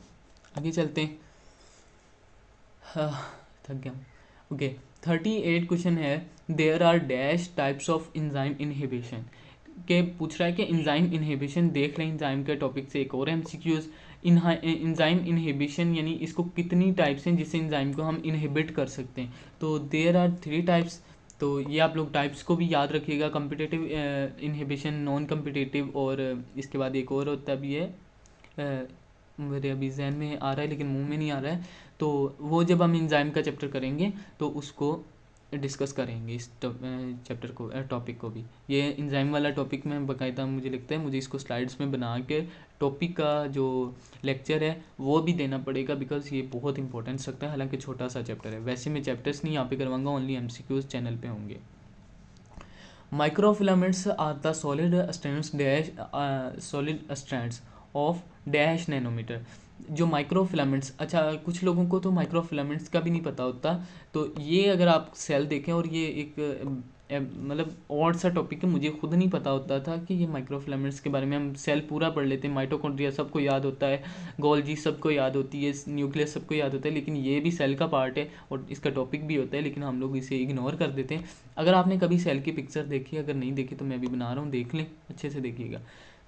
आगे चलते हैं। थक गया। ओके, 38 क्वेश्चन है there are dash types of enzyme inhibition के पूछ रहा है कि इंजाइम इनहिबिशन देख लें। इंजाइम के टॉपिक से एक और एमसीक्यूज, इंजाइम इनहिबिशन यानी इसको कितनी टाइप्स हैं जिससे इंजाइम को हम इनहिबिट कर सकते हैं। तो देयर आर 3 टाइप्स। तो ये आप लोग टाइप्स को भी याद रखिएगा, कम्पिटिटिव इनहिबिशन, नॉन कम्पिटिटिव, और इसके बाद एक और होता भी है, मेरे अभी जहन में आ रहा है लेकिन मुंह में नहीं आ रहा है। तो वो जब हम इंजाइम का चैप्टर करेंगे तो उसको डिस्कस करेंगे, इस चैप्टर को, टॉपिक को भी। ये इंजाइम वाला टॉपिक में बाकायदा मुझे लगता है मुझे इसको स्लाइड्स में बना के टॉपिक का जो लेक्चर है वो भी देना पड़ेगा, बिकॉज ये बहुत इंपॉर्टेंस रखता है। हालांकि छोटा सा चैप्टर है, वैसे मैं चैप्टर्स नहीं यहाँ पे करवाऊंगा, ओनली एमसीक्यूज चैनल पे होंगे। Microfilaments are the solid strands of dash nanometre. जो माइक्रोफिलामेंट्स, अच्छा कुछ लोगों को तो माइक्रोफिलामेंट्स का भी नहीं पता होता। तो ये अगर आप सेल देखें, और ये एक मतलब और सा टॉपिक है, मुझे खुद नहीं पता होता था कि ये माइक्रोफिलामेंट्स के बारे में। हम सेल पूरा पढ़ लेते हैं, माइटोकॉन्ड्रिया सबको याद होता है, गोल्जी सबको याद होती है, न्यूक्लियस सबको याद होता है, लेकिन ये भी सेल का पार्ट है और इसका टॉपिक भी होता है, लेकिन हम लोग इसे इग्नोर कर देते हैं। अगर आपने कभी सेल की पिक्चर देखी, अगर नहीं देखी तो मैं भी बना रहा हूँ, देख लें, अच्छे से देखिएगा।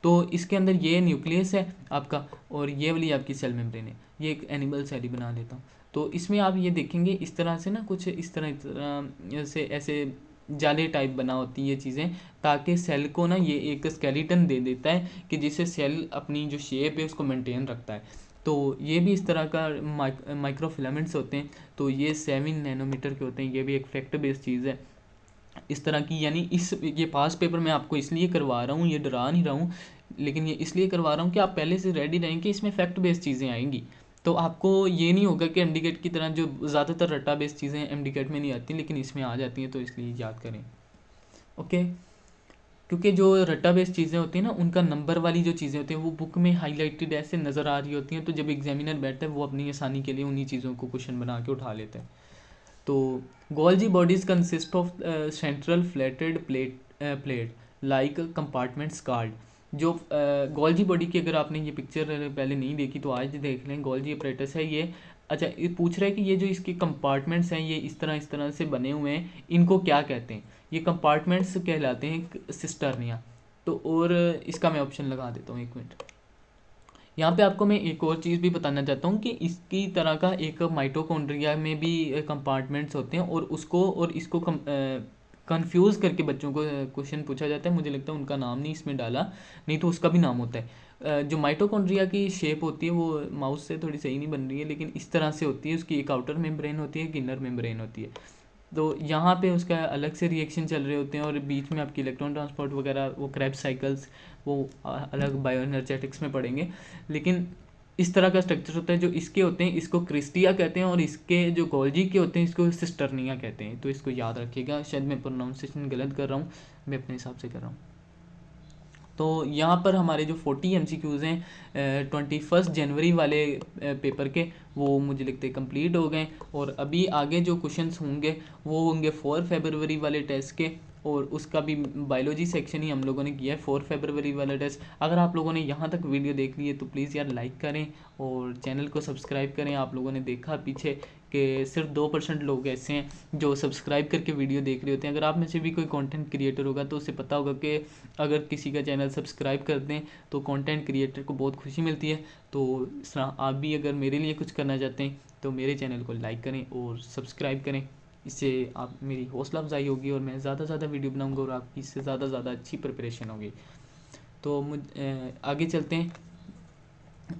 तो इसके अंदर ये न्यूक्लियस है आपका, और ये वाली आपकी सेल मेम्ब्रेन है। ये एक एनिमल सेल ही बना लेता हूँ। तो इसमें आप ये देखेंगे इस तरह से ना, कुछ इस तरह से ऐसे जाले टाइप बना होती है ये चीज़ें, ताकि सेल को ना ये एक स्केलेटन दे देता है कि जिससे सेल अपनी जो शेप है उसको मेंटेन रखता है। तो ये भी इस तरह का माइक्रोफिलामेंट्स होते हैं। तो ये 7 नैनोमीटर के होते हैं, ये भी एक फैक्ट बेस्ड चीज़ है इस तरह की। यानी ये पास पेपर मैं आपको इसलिए करवा रहा हूँ, ये डरा नहीं रहा हूँ, लेकिन ये इसलिए करवा रहा हूँ कि आप पहले से रेडी रहें कि इसमें फैक्ट बेस्ड चीज़ें आएंगी। तो आपको ये नहीं होगा कि एमडीकेट की तरह जो ज़्यादातर रट्टा बेस्ड चीज़ें एमडीकेट में नहीं आती लेकिन इसमें आ जाती हैं, तो इसलिए याद करें। ओके, क्योंकि जो रट्टा बेस्ड चीज़ें होती हैं ना, उनका नंबर वाली जो चीज़ें होती हैं वो बुक में हाईलाइटेड ऐसे नज़र आ रही होती हैं, तो जब एग्जामिनर बैठता है वो अपनी आसानी के लिए उन्हीं चीज़ों को क्वेश्चन बना के उठा लेता है। तो Golgi bodies consist of central flatted plate like compartments called. जो गोल्जी बॉडी की अगर आपने ये पिक्चर पहले नहीं देखी तो आज देख लें, गोल्जी अपरेटस है ये। अच्छा, ये पूछ रहा है कि ये जो इसके कंपार्टमेंट्स हैं ये इस तरह से बने हुए हैं, इनको क्या कहते हैं। ये कंपार्टमेंट्स कहलाते हैं सिस्टर्निया। तो और इसका मैं ऑप्शन लगा देता हूँ, एक मिनट। यहाँ पे आपको मैं एक और चीज़ भी बताना चाहता हूँ कि इसकी तरह का एक माइटोकॉन्ड्रिया में भी कंपार्टमेंट्स होते हैं, और उसको और इसको कंफ्यूज करके बच्चों को क्वेश्चन पूछा जाता है। मुझे लगता है उनका नाम नहीं इसमें डाला, नहीं तो उसका भी नाम होता है। जो माइटोकॉन्ड्रिया की शेप होती है वो माउस से थोड़ी सही नहीं बन रही है, लेकिन इस तरह से होती है। उसकी एक आउटर मेम्ब्रेन होती है, एक इनर मेम्ब्रेन होती है। तो यहाँ पे उसका अलग से रिएक्शन चल रहे होते हैं, और बीच में आपकी इलेक्ट्रॉन ट्रांसपोर्ट वगैरह, वो क्रेब्स साइकिल्स, वो अलग बायो एनर्जेटिक्स में पढ़ेंगे। लेकिन इस तरह का स्ट्रक्चर होता है। जो इसके होते हैं इसको क्रिस्टिया कहते हैं, और इसके जो गोल्जी के होते हैं इसको सिस्टर्निया कहते हैं। तो इसको याद रखिएगा। शायद मैं प्रोनाउंसिएशन गलत कर रहा हूँ, मैं अपने हिसाब से कर रहा हूँ। तो यहाँ पर हमारे जो 40 MCQs हैं 21 जनवरी वाले पेपर के, वो मुझे लगते हैं कंप्लीट हो गए। और अभी आगे जो क्वेश्चंस होंगे वो होंगे 4 फरवरी वाले टेस्ट के, और उसका भी बायोलॉजी सेक्शन ही हम लोगों ने किया है 4 फरवरी वाला टेस्ट। अगर आप लोगों ने यहाँ तक वीडियो देख ली है तो प्लीज़ यार लाइक करें और चैनल को सब्सक्राइब करें। आप लोगों ने देखा पीछे कि सिर्फ 2% लोग ऐसे हैं जो सब्सक्राइब करके वीडियो देख रहे होते हैं। अगर आप में से भी कोई कंटेंट क्रिएटर होगा तो उसे पता होगा कि अगर किसी का चैनल सब्सक्राइब कर दें तो कंटेंट क्रिएटर को बहुत खुशी मिलती है। तो इस तरह आप भी अगर मेरे लिए कुछ करना चाहते हैं तो मेरे चैनल को लाइक करें और सब्सक्राइब करें। इससे आप मेरी हौसला अफजाई होगी और मैं ज़्यादा से ज़्यादा वीडियो बनाऊंगा और आपकी इससे ज़्यादा से ज़्यादा अच्छी प्रिपरेशन होगी। तो आगे चलते हैं।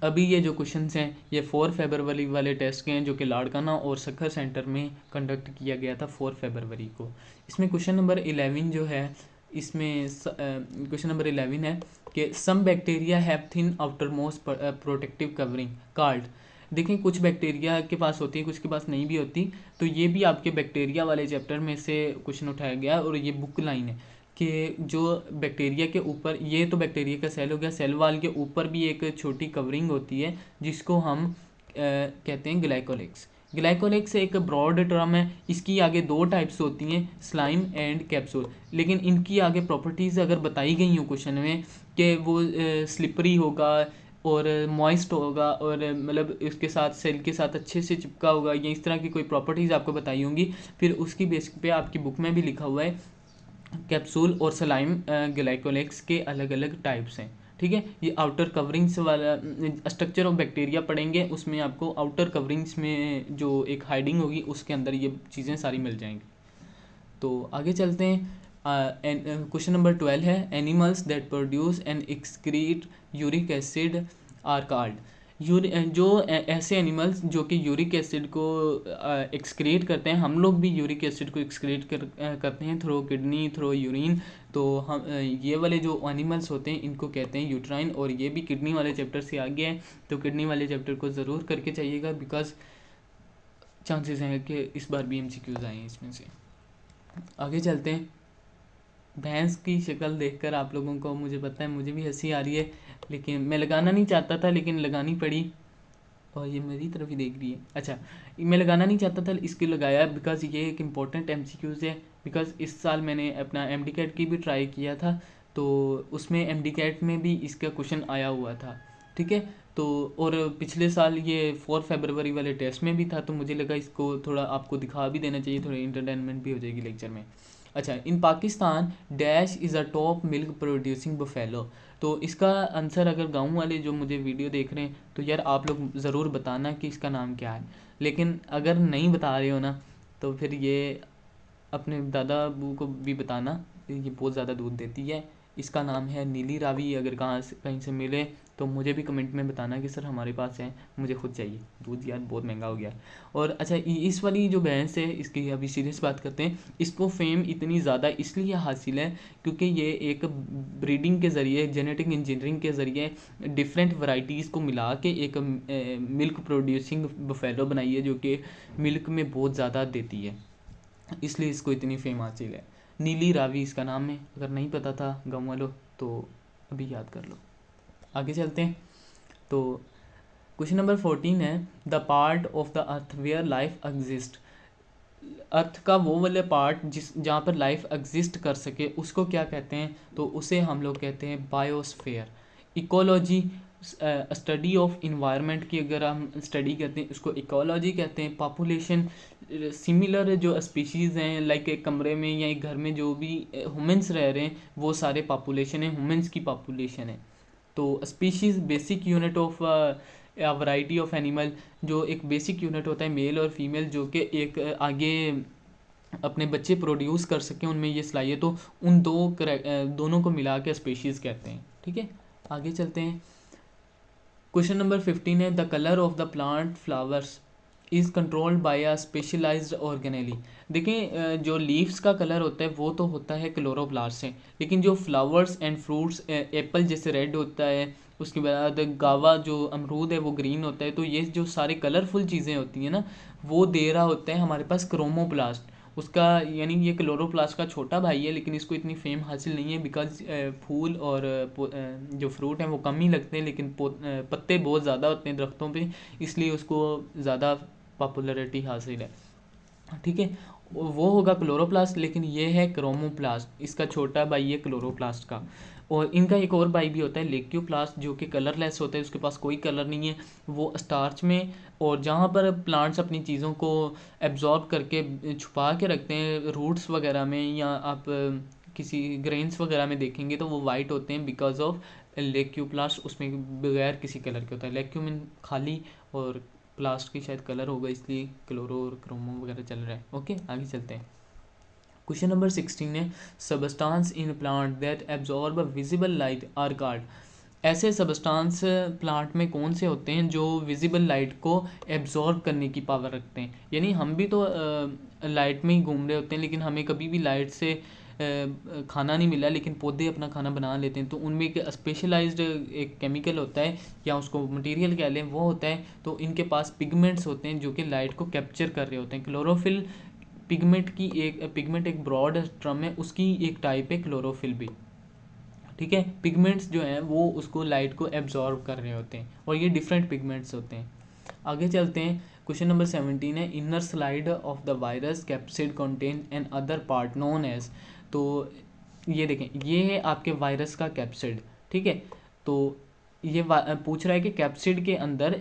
अभी ये जो क्वेश्चंस हैं ये 4 फरवरी वाले टेस्ट के हैं, जो कि लाड़काना और सखर सेंटर में कंडक्ट किया गया था 4 फरवरी को। इसमें क्वेश्चन नंबर 11 जो है, इसमें क्वेश्चन नंबर 11 है कि some bacteria have thin outer most protective covering called. देखें, कुछ बैक्टीरिया के पास होती है, कुछ के पास नहीं भी होती। तो ये भी आपके बैक्टीरिया वाले चैप्टर में से क्वेश्चन उठाया गया, और ये बुक लाइन है कि जो बैक्टीरिया के ऊपर, ये तो बैक्टीरिया का सेल हो गया, सेल वाल के ऊपर भी एक छोटी कवरिंग होती है जिसको हम कहते हैं ग्लाइकोलेक्स। ग्लाइकोलेक्स एक ब्रॉड टर्म है। इसकी आगे 2 टाइप्स होती हैं, स्लाइम एंड कैप्सूल। लेकिन इनकी आगे प्रॉपर्टीज़ अगर बताई गई हो क्वेश्चन में कि वो स्लिपरी होगा और मॉइस्ट होगा, और मतलब इसके साथ सेल के साथ अच्छे से चिपका होगा, या इस तरह की कोई प्रॉपर्टीज़ आपको बताई होंगी, फिर उसकी बेस पे आपकी बुक में भी लिखा हुआ है कैप्सूल और स्लाइम ग्लाइकोलेक्स के अलग अलग टाइप्स हैं। ठीक है, ये आउटर कवरिंग्स वाला स्ट्रक्चर ऑफ बैक्टीरिया पढ़ेंगे, उसमें आपको आउटर कवरिंग्स में जो एक हाइडिंग होगी उसके अंदर ये चीज़ें सारी मिल जाएंगी। तो आगे चलते हैं। क्वेश्चन नंबर 12 है animals that produce and excrete uric acid are called. जो ऐसे एनिमल्स जो कि यूरिक एसिड को एक्सक्रीट करते हैं, हम लोग भी यूरिक एसिड को एक्सक्रीट करते हैं थ्रू किडनी, थ्रू यूरिन। तो हम ये वाले जो एनिमल्स होते हैं इनको कहते हैं यूट्राइन, और ये भी किडनी वाले चैप्टर से आगे है। तो किडनी वाले चैप्टर को ज़रूर करके चाहिएगा, बिकॉज चांसेस हैं कि इस बार भी MCQs आए हैं इसमें से। आगे चलते हैं। भैंस की शक्ल देखकर आप लोगों को, मुझे पता है मुझे भी हंसी आ रही है, लेकिन मैं लगाना नहीं चाहता था लेकिन लगानी पड़ी। और ये मेरी तरफ ही देख रही है। अच्छा, मैं लगाना नहीं चाहता था, इसके लगाया बिकॉज ये एक इम्पॉर्टेंट MCQs है। बिकॉज इस साल मैंने अपना MD कैट की भी ट्राई किया था, तो उसमें MD कैट में भी इसका क्वेश्चन आया हुआ था। ठीक है, तो और पिछले साल ये 4 फरवरी वाले टेस्ट में भी था, तो मुझे लगा इसको थोड़ा आपको दिखा भी देना चाहिए, थोड़ी इंटरटेनमेंट भी हो जाएगी लेक्चर में। अच्छा, in Pakistan dash is a top milk producing buffalo. तो इसका आंसर अगर गांव वाले जो मुझे वीडियो देख रहे हैं तो यार आप लोग ज़रूर बताना कि इसका नाम क्या है। लेकिन अगर नहीं बता रहे हो ना तो फिर ये अपने दादा अबू को भी बताना, ये बहुत ज़्यादा दूध देती है। इसका नाम है नीली रावी। अगर कहीं से मिले तो मुझे भी कमेंट में बताना कि सर हमारे पास है, मुझे खुद चाहिए दूध, यार बहुत महंगा हो गया। और अच्छा, इस वाली जो भैंस है इसकी अभी सीरियस बात करते हैं। इसको फेम इतनी ज़्यादा इसलिए हासिल है क्योंकि ये एक ब्रीडिंग के ज़रिए, जेनेटिक इंजीनियरिंग के ज़रिए डिफरेंट वैरायटीज़ को मिला के एक मिल्क प्रोड्यूसिंग बफेलो बनाई है, जो कि मिल्क में बहुत ज़्यादा देती है, इसलिए इसको इतनी फेम हासिल है। नीली रावी इसका नाम है, अगर नहीं पता था गाँव वालों तो अभी याद कर लो। आगे चलते हैं। तो क्वेश्चन नंबर 14 है the part of the earth where life exist. Earth का वो वाले पार्ट जहाँ पर लाइफ एग्जिस्ट कर सके उसको क्या कहते हैं? तो उसे हम लोग कहते हैं biosphere. Ecology, study of environment की अगर हम स्टडी करते हैं उसको इकोलॉजी कहते हैं। पॉपुलेशन, सिमिलर जो स्पीशीज़ हैं, लाइक एक कमरे में या एक घर में जो भी ह्यूमंस रह रहे हैं वो सारे पॉपुलेशन है, ह्यूमंस की पॉपुलेशन है। तो species basic unit of variety of animal, जो एक बेसिक यूनिट होता है मेल और फीमेल, जो कि एक आगे अपने बच्चे प्रोड्यूस कर सकें, उनमें ये सलाहियत तो उन दोनों को मिला के स्पीशीज़ कहते हैं। ठीक है, आगे चलते हैं। क्वेश्चन नंबर 15 है, the colour of the plant flowers is controlled by a specialised organelle. देखें जो लीव्स का कलर होता है वो तो होता है क्लोरोप्लास्ट से, लेकिन जो फ्लावर्स एंड फ्रूट्स, एप्पल जैसे रेड होता है, उसके बाद गावा जो अमरूद है वो ग्रीन होता है, तो ये जो सारे कलरफुल चीज़ें होती हैं ना, वो दे रहा होता है हमारे पास क्रोमोप्लास्ट उसका, यानी ये क्लोरोप्लास्ट का छोटा भाई है, लेकिन इसको इतनी फेम हासिल नहीं है बिकॉज फूल और जो फ्रूट हैं वो कम ही लगते हैं, लेकिन पत्ते बहुत ज़्यादा होते हैं दरख्तों पे, इसलिए उसको ज़्यादा पॉपुलैरिटी हासिल है। ठीक है, वो होगा क्लोरोप्लास्ट, लेकिन ये है क्रोमोप्लास्ट, इसका छोटा भाई है क्लोरोप्लास्ट का। और इनका एक और भाई भी होता है लेक्योप्लास्ट, जो कि कलरलेस होता है, उसके पास कोई कलर नहीं है, वो स्टार्च में और जहाँ पर प्लांट्स अपनी चीज़ों को एब्जॉर्ब करके छुपा के रखते हैं रूट्स वगैरह में, या आप किसी ग्रेन्स वगैरह में देखेंगे तो वो वाइट होते हैं बिकॉज ऑफ लेक्योप्लास्ट, उसमें बगैर किसी कलर के होता है। लेक्यू मीन खाली, और प्लास्ट की शायद कलर होगा, इसलिए क्लोरो और क्रोमो वगैरह चल रहा है। ओके, आगे चलते हैं। क्वेश्चन नंबर 16 है, substance in plant that absorb visible light are called. ऐसे सबस्टांस प्लांट में कौन से होते हैं जो विजिबल लाइट को एब्जॉर्ब करने की पावर रखते हैं, यानी हम भी तो लाइट में ही घूम रहे होते हैं, लेकिन हमें कभी भी लाइट से खाना नहीं मिला, लेकिन पौधे अपना खाना बना लेते हैं, तो उनमें एक स्पेशलाइज्ड एक केमिकल होता है, या उसको मटेरियल कह लें, वो होता है, तो इनके पास पिगमेंट्स होते हैं जो कि लाइट को कैप्चर कर रहे होते हैं। क्लोरोफिल पिगमेंट एक ब्रॉड टर्म है, उसकी एक टाइप है क्लोरोफिल भी। ठीक है, पिगमेंट्स जो हैं वो उसको लाइट को एब्जॉर्ब कर रहे होते हैं, और ये डिफरेंट पिगमेंट्स होते हैं। आगे चलते हैं। क्वेश्चन नंबर 17 है, inner slide of the virus capsid contain another part known as. तो ये देखें, ये है आपके वायरस का कैप्सिड। ठीक है, तो ये पूछ रहा है कि कैप्सिड के अंदर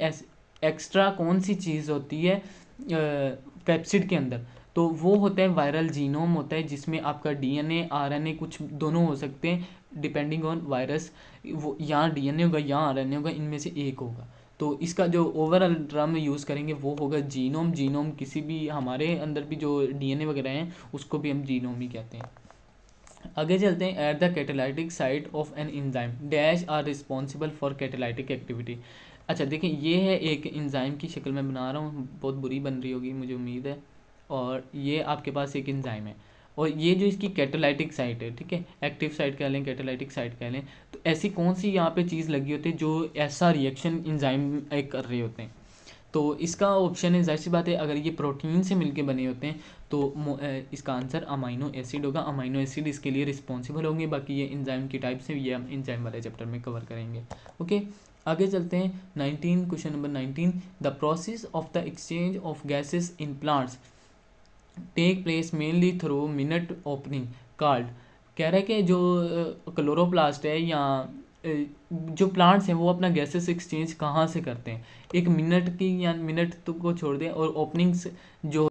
एक्स्ट्रा कौन सी चीज़ होती है कैप्सिड के अंदर, तो वो होता है वायरल जीनोम होता है, जिसमें आपका डीएनए आरएनए कुछ दोनों हो सकते हैं डिपेंडिंग ऑन वायरस, वो यहाँ डीएनए होगा यहाँ आरएनए होगा, इनमें से एक होगा। तो इसका जो ओवरऑल टर्म यूज़ करेंगे वो होगा जीनोम। जीनोम किसी भी हमारे अंदर भी जो डीएनए वगैरह हैं उसको भी हम जीनोम ही कहते हैं। आगे चलते हैं। At the catalytic site of an enzyme dash are responsible for catalytic activity. अच्छा देखिए, ये है एक एंजाइम की शक्ल में बना रहा हूँ, बहुत बुरी बन रही होगी मुझे उम्मीद है, और ये आपके पास एक एंजाइम है, और ये जो इसकी कैटालाइटिक साइट है, ठीक है, एक्टिव साइट कह लें, कैटालाइटिक साइट कह लें, तो ऐसी कौन सी यहाँ पे चीज़ लगी होती है जो ऐसा रिएक्शन एंजाइम कर रहे होते हैं। तो इसका ऑप्शन है, जाहिर सी बात है, अगर ये प्रोटीन से मिलके बने होते हैं तो इसका आंसर अमाइनो एसिड होगा। अमाइनो एसिड इसके लिए रिस्पॉन्सिबल होंगे, बाकी ये एंजाइम की टाइप से ये हम एंजाइम वाले चैप्टर में कवर करेंगे। ओके, आगे चलते हैं। 19, question number 19, the process of the exchange of gases in plants take place mainly through minute opening called. कह रहा है कि जो क्लोरोप्लास्ट है या जो प्लांट्स हैं वो अपना गैसेस एक्सचेंज कहाँ से करते हैं, एक मिनट की या मिनट तो को छोड़ दें, और ओपनिंग्स जो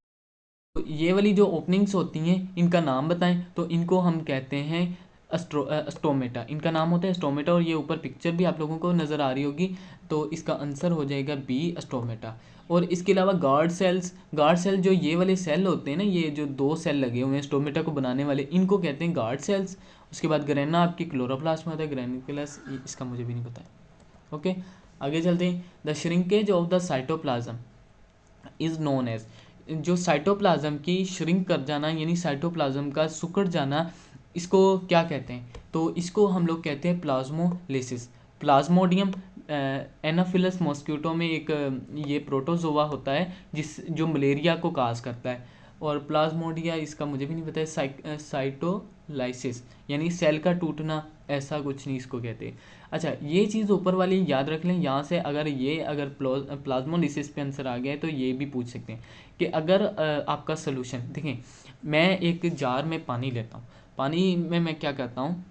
ये वाली जो ओपनिंग्स होती हैं इनका नाम बताएं, तो इनको हम कहते हैं स्टोमेटा, इनका नाम होता है स्टोमेटा, और ये ऊपर पिक्चर भी आप लोगों को नज़र आ रही होगी, तो इसका आंसर हो जाएगा बी, स्टोमेटा। और इसके अलावा गार्ड सेल जो ये वाले सेल होते हैं ना, ये जो दो सेल लगे हुए हैं स्टोमेटा को बनाने वाले, इनको कहते हैं गार्ड सेल्स। उसके बाद ग्रेना आपकी क्लोरोप्लास्ट में होता है, ग्रेनुकुलस इसका मुझे भी नहीं पता है। ओके, आगे चलते हैं। The shrinkage of the cytoplasm is known as. जो साइटोप्लाज्म की श्रिंक कर जाना, यानी साइटोप्लाज्म का सिकुड़ जाना, इसको क्या कहते हैं, तो इसको हम लोग कहते हैं प्लाज्मोलिसिस। प्लाज्मोडियम एनाफिलस मॉस्किटो में एक ये प्रोटोजोआ होता है जो मलेरिया को काज करता है, और प्लाज्मोडिया इसका मुझे भी नहीं पता है। साइटोलाइसिस यानी सेल का टूटना, ऐसा कुछ नहीं इसको कहते। अच्छा, ये चीज़ ऊपर वाली याद रख लें, यहाँ से अगर प्लाज्मोलिसिस पे आंसर आ गया है तो ये भी पूछ सकते हैं कि अगर आपका सोल्यूशन देखें, मैं एक जार में पानी लेता हूँ, पानी में मैं क्या करता हूँ,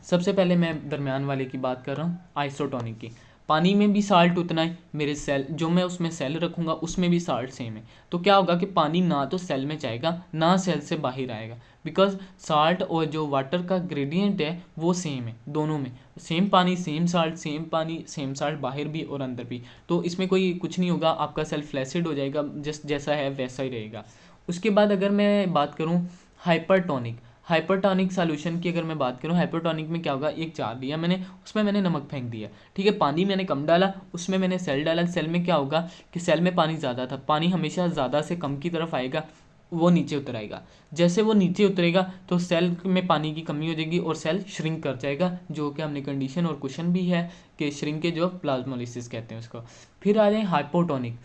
सबसे पहले मैं दरमियान वाले की बात कर रहा हूँ, आइसोटोनिक की। पानी में भी साल्ट उतना है, मेरे सेल जो मैं उसमें सेल रखूँगा उसमें भी साल्ट सेम है, तो क्या होगा कि पानी ना तो सेल में जाएगा ना सेल से बाहर आएगा, बिकॉज साल्ट और जो वाटर का ग्रेडियंट है वो सेम है दोनों में, सेम पानी सेम साल्ट, सेम पानी सेम साल्ट, बाहर भी और अंदर भी, तो इसमें कोई कुछ नहीं होगा, आपका सेल फ्लैसिड हो जाएगा, जैसा है वैसा ही रहेगा। उसके बाद अगर मैं बात करूँ हाइपरटोनिक सॉल्यूशन की, अगर मैं बात करूँ हाइपरटोनिक में क्या होगा, एक जार लिया मैंने, उसमें मैंने नमक फेंक दिया, ठीक है, पानी मैंने कम डाला, उसमें मैंने सेल डाला, सेल में क्या होगा कि सेल में पानी ज़्यादा था, पानी हमेशा ज़्यादा से कम की तरफ आएगा, वो नीचे उतर आएगा। जैसे वो नीचे उतरेगा तो सेल में पानी की कमी हो जाएगी और सेल श्रिंक कर जाएगा, जो कि हमने कंडीशन और क्वेश्चन भी है कि श्रिंकेज ऑफ प्लाज्मोलिसिस कहते हैं उसको। फिर आ जाए हाइपोटोनिक,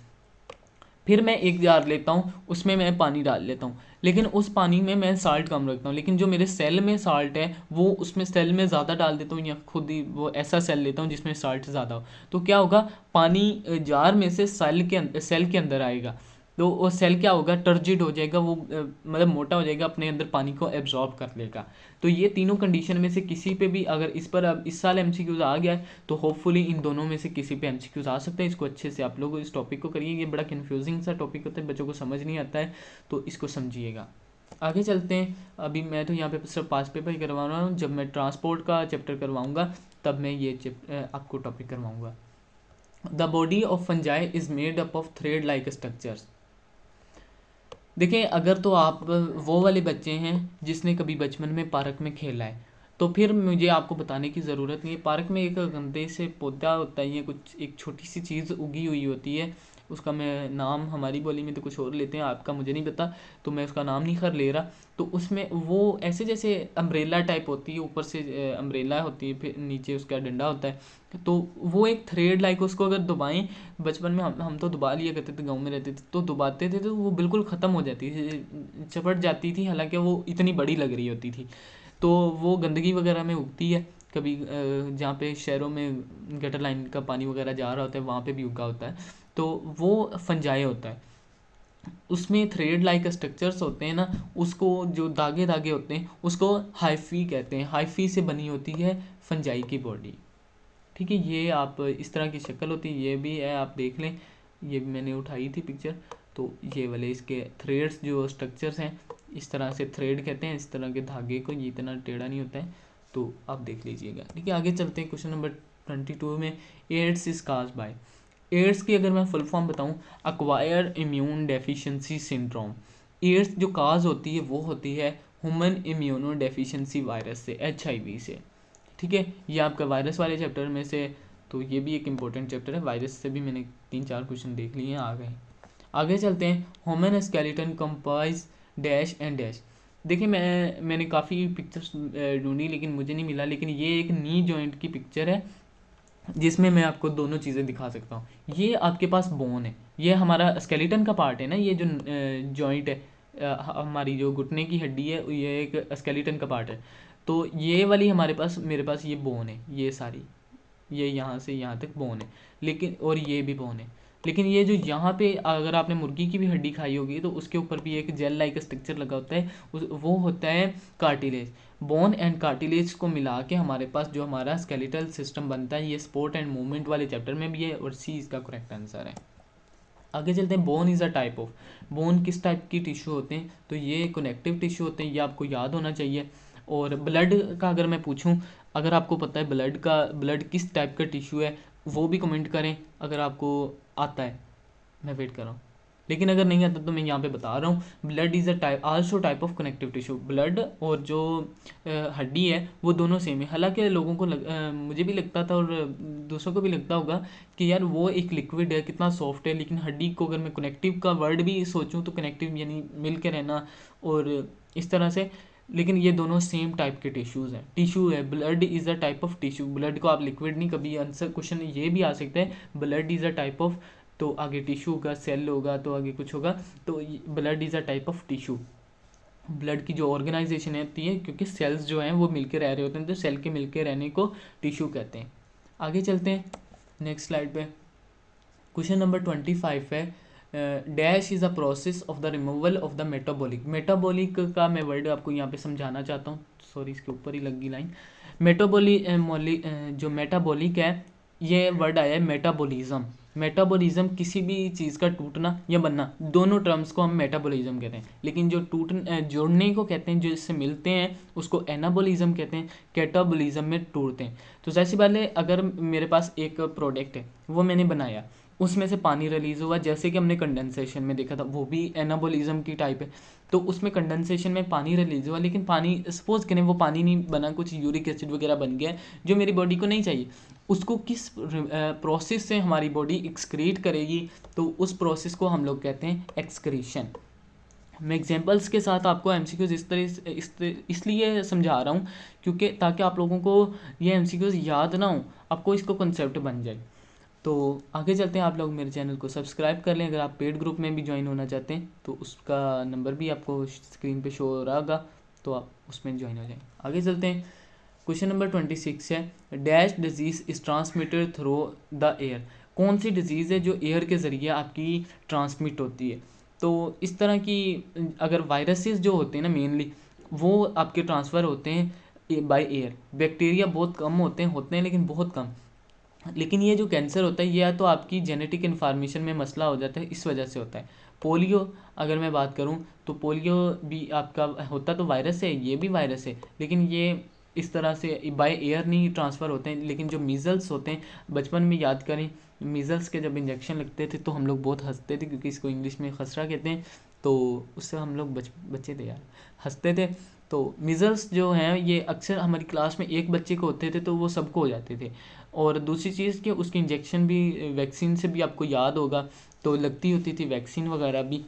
फिर मैं एक जार लेता हूँ, उसमें मैं पानी डाल लेता हूँ, लेकिन उस पानी में मैं साल्ट कम रखता हूँ, लेकिन जो मेरे सेल में साल्ट है वो उसमें सेल में ज़्यादा डाल देता हूँ, या खुद ही वो ऐसा सेल लेता हूँ जिसमें साल्ट ज़्यादा हो। तो क्या होगा, पानी जार में से सेल के अंदर आएगा, तो वो सेल क्या होगा, टर्जिड हो जाएगा, वो मतलब मोटा हो जाएगा, अपने अंदर पानी को एब्जॉर्ब कर लेगा। तो ये तीनों कंडीशन में से किसी पे भी अगर इस पर अब इस साल एमसीक्यूज आ गया है तो होपफुली इन दोनों में से किसी पे एमसीक्यूज आ सकते हैं। इसको अच्छे से आप लोग इस टॉपिक को करिए, ये बड़ा कन्फ्यूजिंग सा टॉपिक होता है, बच्चों को समझ नहीं आता है, तो इसको समझिएगा। आगे चलते हैं। अभी मैं तो यहाँ पे सिर्फ पास पेपर ही करवा रहा हूँ, जब मैं ट्रांसपोर्ट का चैप्टर करवाऊँगा तब मैं ये आपको टॉपिक करवाऊँगा। The body of fungi is made up of thread like structures. देखिए, अगर तो आप वो वाले बच्चे हैं जिसने कभी बचपन में पार्क में खेला है, तो फिर मुझे आपको बताने की ज़रूरत नहीं है। पार्क में एक गंदे से पौधा होता है, ये कुछ एक छोटी सी चीज़ उगी हुई होती है, उसका मैं नाम हमारी बोली में तो कुछ और लेते हैं, आपका मुझे नहीं पता, तो मैं उसका नाम नहीं कर ले रहा। तो उसमें वो ऐसे जैसे अम्ब्रेला टाइप होती है, ऊपर से अम्ब्रेला होती है, फिर नीचे उसका डंडा होता है, तो वो एक थ्रेड लाइक, उसको अगर दबाएं, बचपन में हम तो दबा लिया करते थे, गाँव में रहते थे तो दबाते थे तो वो बिल्कुल ख़त्म हो जाती थी, चपट जाती थी, हालांकि वो इतनी बड़ी लग रही होती थी। तो वो गंदगी वगैरह में उगती है, कभी जहाँ पे शहरों में गटर लाइन का पानी वगैरह जा रहा होता है वहाँ पे भी उगा होता है, तो वो फंजाई होता है। उसमें थ्रेड लाइक स्ट्रक्चर्स होते हैं ना, उसको जो धागे धागे होते हैं उसको हाइफी कहते हैं, हाइफी से बनी होती है फंजाई की बॉडी, ठीक है। ये आप इस तरह की शक्ल होती है, ये भी है, आप देख लें, ये भी मैंने उठाई थी पिक्चर। तो ये वाले इसके थ्रेड्स जो स्ट्रक्चर्स हैं, इस तरह से थ्रेड कहते हैं इस तरह के धागे को, ये इतना टेढ़ा नहीं होता है, तो आप देख लीजिएगा, ठीक है। आगे चलते हैं क्वेश्चन नंबर 22 में, AIDS is cause by. AIDS की अगर मैं फुल फॉर्म बताऊं, acquired immune deficiency syndrome. AIDS जो काज होती है वो होती है ह्यूमन इम्यूनो डेफिशिएंसी वायरस से, HIV से, ठीक है। ये आपका वायरस वाले चैप्टर में से, तो ये भी एक इम्पोर्टेंट चैप्टर है, वायरस से भी मैंने 3-4 क्वेश्चन देख लिए हैं, आ गए। आगे चलते हैं, human skeleton comprises dash and dash. देखिए, मैंने काफ़ी पिक्चर्स ढूंढी लेकिन मुझे नहीं मिला, लेकिन ये एक नी जॉइंट की पिक्चर है जिसमें मैं आपको दोनों चीज़ें दिखा सकता हूँ। ये आपके पास बोन है, ये हमारा स्केलेटन का पार्ट है ना, ये जो जॉइंट है, हमारी जो घुटने की हड्डी है, ये एक स्केलेटन का पार्ट है। तो ये वाली मेरे पास ये बोन है, ये सारी, ये यहाँ से यहाँ तक बोन है, लेकिन और ये भी बोन है, लेकिन ये जो यहाँ पे अगर आपने मुर्गी की भी हड्डी खाई होगी तो उसके ऊपर भी एक जेल लाइक स्ट्रक्चर लगा होता है, वो होता है कार्टिलेज। बोन एंड कार्टिलेज को मिला के हमारे पास जो हमारा स्केलेटल सिस्टम बनता है, ये स्पोर्ट एंड मूवमेंट वाले चैप्टर में भी है, और सी इसका करेक्ट आंसर है। आगे चलते हैं, bone is a type of. Bone किस टाइप की टिश्यू होते हैं, तो ये कनेक्टिव टिश्यू होते हैं, ये आपको याद होना चाहिए। और ब्लड का अगर मैं पूछूं, अगर आपको पता है ब्लड किस टाइप का टिश्यू है, वो भी कमेंट करें अगर आपको आता है, मैं वेट कर रहा हूँ। लेकिन अगर नहीं आता तो मैं यहाँ पे बता रहा हूँ, blood is a type also type of connective tissue. Blood और जो हड्डी है वो दोनों सेम है, हालांकि लोगों को मुझे भी लगता था और दूसरों को भी लगता होगा कि यार वो एक लिक्विड है, कितना सॉफ्ट है, लेकिन हड्डी को अगर मैं कनेक्टिव का वर्ड भी सोचूं तो कनेक्टिव यानी मिल के रहना और इस तरह से, लेकिन ये दोनों सेम टाइप के टिश्यूज़ हैं, टिश्यू है। Blood is a type of tissue, blood को आप लिक्विड नहीं, कभी आंसर क्वेश्चन ये भी आ सकता है, blood is a type of, तो आगे टिश्यू होगा, सेल होगा, तो आगे कुछ होगा, तो blood is a type of tissue. Blood की जो ऑर्गेनाइजेशन होती है, क्योंकि सेल्स जो हैं वो मिलके रह रहे होते हैं, तो सेल के मिलके रहने को टिश्यू कहते हैं। आगे चलते हैं नेक्स्ट स्लाइड पे, क्वेश्चन नंबर 25 है, dash is a process of the removal of the metabolic का मैं वर्ड आपको यहाँ पे समझाना चाहता हूँ, सॉरी इसके ऊपर ही लगी लाइन। जो मेटाबॉलिक है, ये वर्ड आया है मेटाबॉलिज्म। मेटाबॉलिज्म किसी भी चीज़ का टूटना या बनना, दोनों टर्म्स को हम मेटाबॉलिज्म कहते हैं, लेकिन जो जोड़ने को कहते हैं, जो इससे मिलते हैं, उसको एनाबॉलिज्म कहते हैं, कैटाबॉलिज्म में टूटते हैं। तो जैसी बात है, अगर मेरे पास एक प्रोडक्ट है, वो मैंने बनाया, उसमें से पानी रिलीज़ हुआ, जैसे कि हमने कंडेंसेशन में देखा था, वो भी एनाबोलिज्म की टाइप है। तो उसमें कंडेंसेशन में पानी रिलीज़ हुआ, लेकिन पानी सपोज़ करें वो पानी नहीं बना, कुछ यूरिक एसिड वगैरह बन गया जो मेरी बॉडी को नहीं चाहिए। उसको किस प्रोसेस से हमारी बॉडी एक्सक्रीट करेगी, तो उस प्रोसेस को हम लोग कहते हैं एक्सक्रीशन। मैं एग्जांपल्स के साथ आपको एमसीक्यूज़ इसलिए समझा रहा हूँ क्योंकि ताकि आप लोगों को ये एमसीक्यूज़ याद ना हो, आपको इसको कॉन्सेप्ट बन जाए। तो आगे चलते हैं, आप लोग मेरे चैनल को सब्सक्राइब कर लें। अगर आप पेड ग्रुप में भी ज्वाइन होना चाहते हैं तो उसका नंबर भी आपको स्क्रीन पे शो हो रहा होगा, तो आप उसमें ज्वाइन हो जाएं। आगे चलते हैं, क्वेश्चन नंबर 26 है, dash disease is transmitted through the air. कौन सी डिज़ीज़ है जो एयर के ज़रिए आपकी ट्रांसमिट होती है। तो इस तरह की अगर वायरसेस जो होते हैं ना मेनली, वो आपके ट्रांसफ़र होते हैं बाय एयर। बैक्टीरिया बहुत कम होते हैं लेकिन बहुत कम। लेकिन ये जो कैंसर होता है ये या तो आपकी जेनेटिक इन्फॉर्मेशन में मसला हो जाता है, इस वजह से होता है। पोलियो अगर मैं बात करूं तो पोलियो भी आपका होता तो वायरस है, ये भी वायरस है, लेकिन ये इस तरह से बाय एयर नहीं ट्रांसफ़र होते हैं। लेकिन जो मीज़ल्स होते हैं, बचपन में याद करें, मीज़ल्स के जब इंजेक्शन लगते थे तो हम लोग बहुत हंसते थे, क्योंकि इसको इंग्लिश में खसरा कहते हैं, तो उससे हम लोग बच्चे थे यार, हंसते थे। तो मीज़ल्स जो हैं ये अक्सर हमारी क्लास में एक बच्चे को होते थे तो वो सबको हो जाते थे। और दूसरी चीज़ कि उसकी इंजेक्शन भी वैक्सीन से भी आपको याद होगा तो लगती होती थी वैक्सीन वगैरह भी।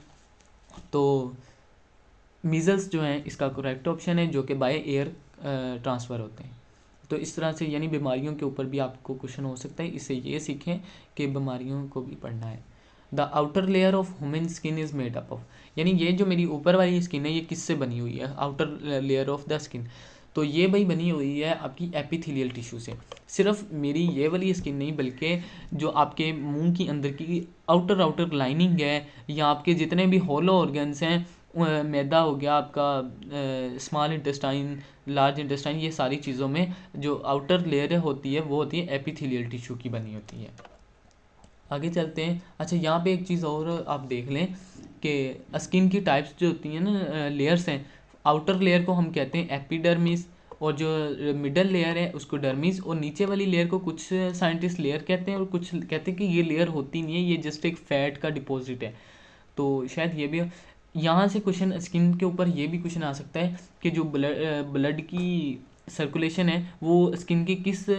तो मीज़ल्स जो हैं इसका करेक्ट ऑप्शन है, जो कि बाय एयर ट्रांसफ़र होते हैं। तो इस तरह से यानी बीमारियों के ऊपर भी आपको क्वेश्चन हो सकता है, इससे ये सीखें कि बीमारियों को भी पढ़ना है। The outer layer of human skin is made up of, यानी ये जो मेरी ऊपर वाली स्किन है ये किससे बनी हुई है, outer layer of the skin. तो ये भाई बनी हुई है आपकी एपिथेलियल टिश्यू से। सिर्फ मेरी ये वाली स्किन नहीं, बल्कि जो आपके मुंह की अंदर की आउटर लाइनिंग है, या आपके जितने भी हॉलो ऑर्गन्स हैं, मैदा हो गया आपका, स्मॉल इंटेस्टाइन, लार्ज इंटेस्टाइन, ये सारी चीज़ों में जो आउटर लेयर होती है वो होती है एपिथेलियल टिश्यू की बनी होती है। आगे चलते हैं। अच्छा, यहाँ पे एक चीज़ और आप देख लें कि स्किन की टाइप्स जो होती हैं ना, लेयर्स हैं, आउटर लेयर को हम कहते हैं एपिडर्मिस, और जो मिडल लेयर है उसको डर्मिस, और नीचे वाली लेयर को कुछ साइंटिस्ट लेयर कहते हैं और कुछ कहते हैं कि ये लेयर होती नहीं है, ये जस्ट एक फैट का डिपॉजिट है। तो शायद ये भी यहाँ से क्वेश्चन स्किन के ऊपर ये भी क्वेश्चन आ सकता है कि जो ब्लड की सर्कुलेशन है वो स्किन की किस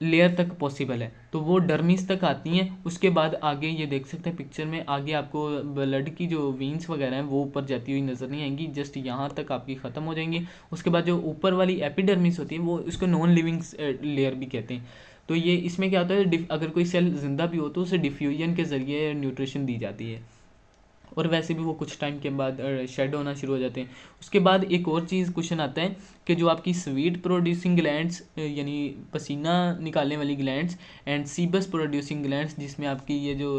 लेयर तक पॉसिबल है, तो वो डर्मिस तक आती हैं। उसके बाद आगे ये देख सकते हैं पिक्चर में, आगे आपको ब्लड की जो वीन्स वगैरह हैं वो ऊपर जाती हुई नज़र नहीं आएंगी, जस्ट यहाँ तक आपकी ख़त्म हो जाएंगी। उसके बाद जो ऊपर वाली एपिडर्मिस होती है वो उसको नॉन लिविंग लेयर भी कहते हैं। तो ये इसमें क्या होता है, अगर कोई सेल ज़िंदा भी हो तो उसे डिफ्यूजन के ज़रिए न्यूट्रिशन दी जाती है, और वैसे भी वो कुछ टाइम के बाद शेड होना शुरू हो जाते हैं। उसके बाद एक और चीज़ क्वेश्चन आता है कि जो आपकी स्वीट प्रोड्यूसिंग ग्लैंड्स, यानी पसीना निकालने वाली ग्लैंड्स, एंड सीबस प्रोड्यूसिंग ग्लैंड्स, जिसमें आपकी ये जो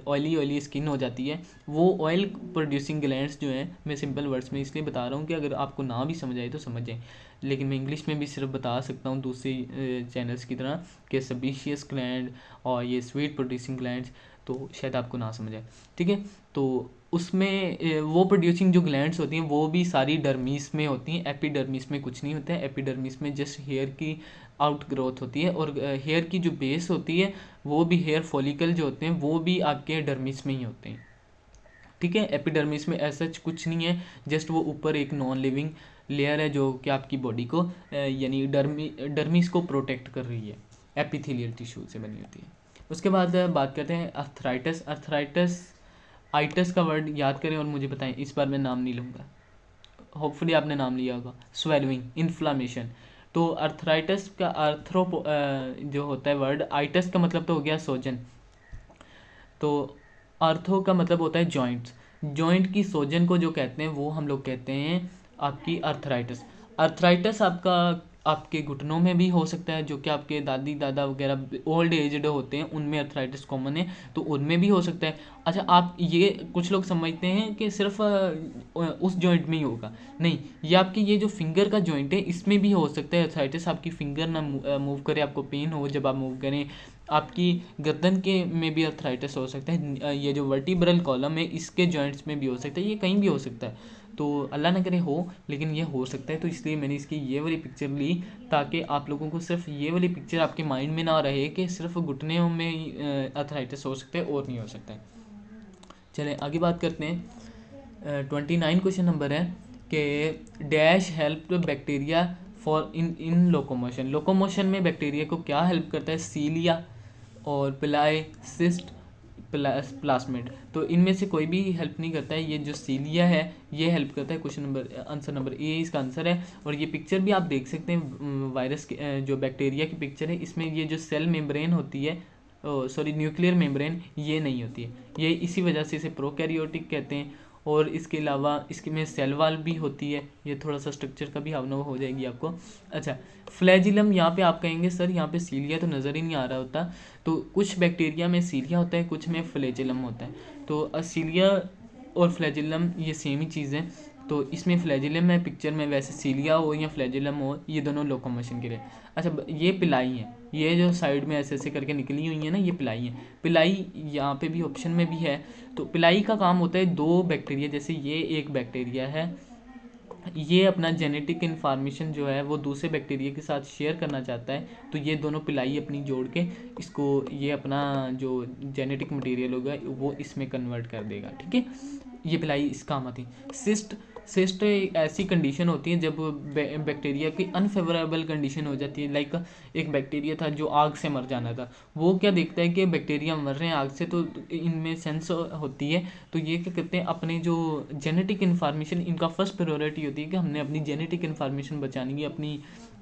ऑयली स्किन हो जाती है, वो ऑयल प्रोड्यूसिंग ग्लैंड्स जो हैं, मैं सिंपल वर्ड्स में इसलिए बता रहा हूँ कि अगर आपको ना भी समझ आए तो समझ जाए, लेकिन मैं इंग्लिश में भी सिर्फ बता सकता हूँ दूसरी चैनल्स की तरह कि सेबेशियस ग्लैंड और ये स्वीट प्रोड्यूसिंग ग्लैंड्स, तो शायद आपको ना समझ आए, ठीक है। तो उसमें वो प्रोड्यूसिंग जो ग्लैंड्स होती हैं वो भी सारी डर्मिस में होती हैं, एपिडर्मिस में कुछ नहीं होता है। एपिडर्मिस में जस्ट हेयर की आउट ग्रोथ होती है, और हेयर की जो बेस होती है वो भी, हेयर फॉलिकल जो होते हैं वो भी आपके डर्मिस में ही होते हैं, ठीक है। एपिडर्मिस में ऐसा कुछ नहीं है, जस्ट वो ऊपर एक नॉन लिविंग लेयर है जो कि आपकी बॉडी को यानी डर्मिस को प्रोटेक्ट कर रही है, एपिथेलियल टिश्यू से बनी होती है। उसके बाद बात करते हैं अर्थराइटिस। आइटस का वर्ड याद करें और मुझे बताएं, इस बार मैं नाम नहीं लूँगा, होपफुली आपने नाम लिया होगा। Swelling, inflammation. तो अर्थराइटिस का जो होता है वर्ड, आइटस का मतलब तो हो गया सोजन, तो आर्थो का मतलब होता है जॉइंट्स। जॉइंट की सोजन को जो कहते हैं वो हम लोग कहते हैं आपकी अर्थराइटिस। अर्थराइटिस आपके घुटनों में भी हो सकता है, जो कि आपके दादी दादा वगैरह ओल्ड एजड होते हैं उनमें अर्थराइटिस कॉमन है, तो उनमें भी हो सकता है। अच्छा, आप ये कुछ लोग समझते हैं कि सिर्फ उस जॉइंट में ही होगा, नहीं, ये आपकी ये जो फिंगर का जॉइंट है इसमें भी हो सकता है अर्थराइटिस। आपकी फिंगर ना मूव करे, आपको पेन हो जब आप मूव करें, आपकी गर्दन के में भी अर्थराइटिस हो सकता है, ये जो वर्टिब्रल कॉलम है इसके जॉइंट्स में भी हो सकता है, ये कहीं भी हो सकता है। तो अल्लाह ना करे हो, लेकिन ये हो सकता है। तो इसलिए मैंने इसकी ये वाली पिक्चर ली ताकि आप लोगों को सिर्फ ये वाली पिक्चर आपके माइंड में ना रहे कि सिर्फ घुटनों में अर्थराइटिस हो सकता है और नहीं हो सकता है। चलें आगे बात करते हैं। 29 क्वेश्चन नंबर है कि dash help bacteria for in locomotion. Locomotion में बैक्टीरिया को क्या हेल्प करता है? सीलिया और पिलाई, सिस्ट, प्लास्मिड। तो इनमें से कोई भी हेल्प नहीं करता है। ये जो सीलिया है ये हेल्प करता है। Question number answer number A इसका आंसर है। और ये पिक्चर भी आप देख सकते हैं वायरस की, जो बैक्टीरिया की पिक्चर है, इसमें ये जो सेल मेम्ब्रेन होती है, सॉरी न्यूक्लियर मेम्ब्रेन, ये नहीं होती है। ये इसी वजह से इसे प्रोकैरियोटिक कहते हैं। और इसके अलावा इसके में सेल वाल भी होती है। ये थोड़ा सा स्ट्रक्चर का भी अवनव हो जाएगी आपको। अच्छा, फ्लैजिलम, यहाँ पे आप कहेंगे सर यहाँ पे सीलिया तो नज़र ही नहीं आ रहा होता। तो कुछ बैक्टीरिया में सीलिया होता है, कुछ में फ्लैजिलम होता है। तो सीलिया और फ्लैजिलम ये सेम ही चीज़ है। तो इसमें फ्लैजिलम है पिक्चर में, वैसे सीलिया हो या फ्लैजिलम हो, ये दोनों लोकोमोशन के लिए। अच्छा, ये पिलाई है, ये जो साइड में ऐसे ऐसे करके निकली हुई है ना, ये पिलाई है। पिलाई यहाँ पे भी ऑप्शन में भी है। तो पिलाई का काम होता है दो बैक्टीरिया, जैसे ये एक बैक्टीरिया है, ये अपना जेनेटिक इन्फॉर्मेशन जो है वो दूसरे बैक्टीरिया के साथ शेयर करना चाहता है। तो ये दोनों पिलाई अपनी जोड़ के इसको, ये अपना जो जेनेटिक मटेरियल होगा वो इसमें कन्वर्ट कर देगा। ठीक है, ये पिलाई इस काम आती है। सिस्ट ऐसी कंडीशन होती है जब बैक्टीरिया की अनफेवरेबल कंडीशन हो जाती है। लाइक एक बैक्टीरिया था जो आग से मर जाना था, वो क्या देखता है कि बैक्टीरिया मर रहे हैं आग से, तो इनमें सेंस होती है। तो ये क्या करते हैं, अपने जो जेनेटिक इन्फॉर्मेशन, इनका फर्स्ट प्रायोरिटी होती है कि हमने अपनी जेनेटिक इन्फॉर्मेशन बचानी है, अपनी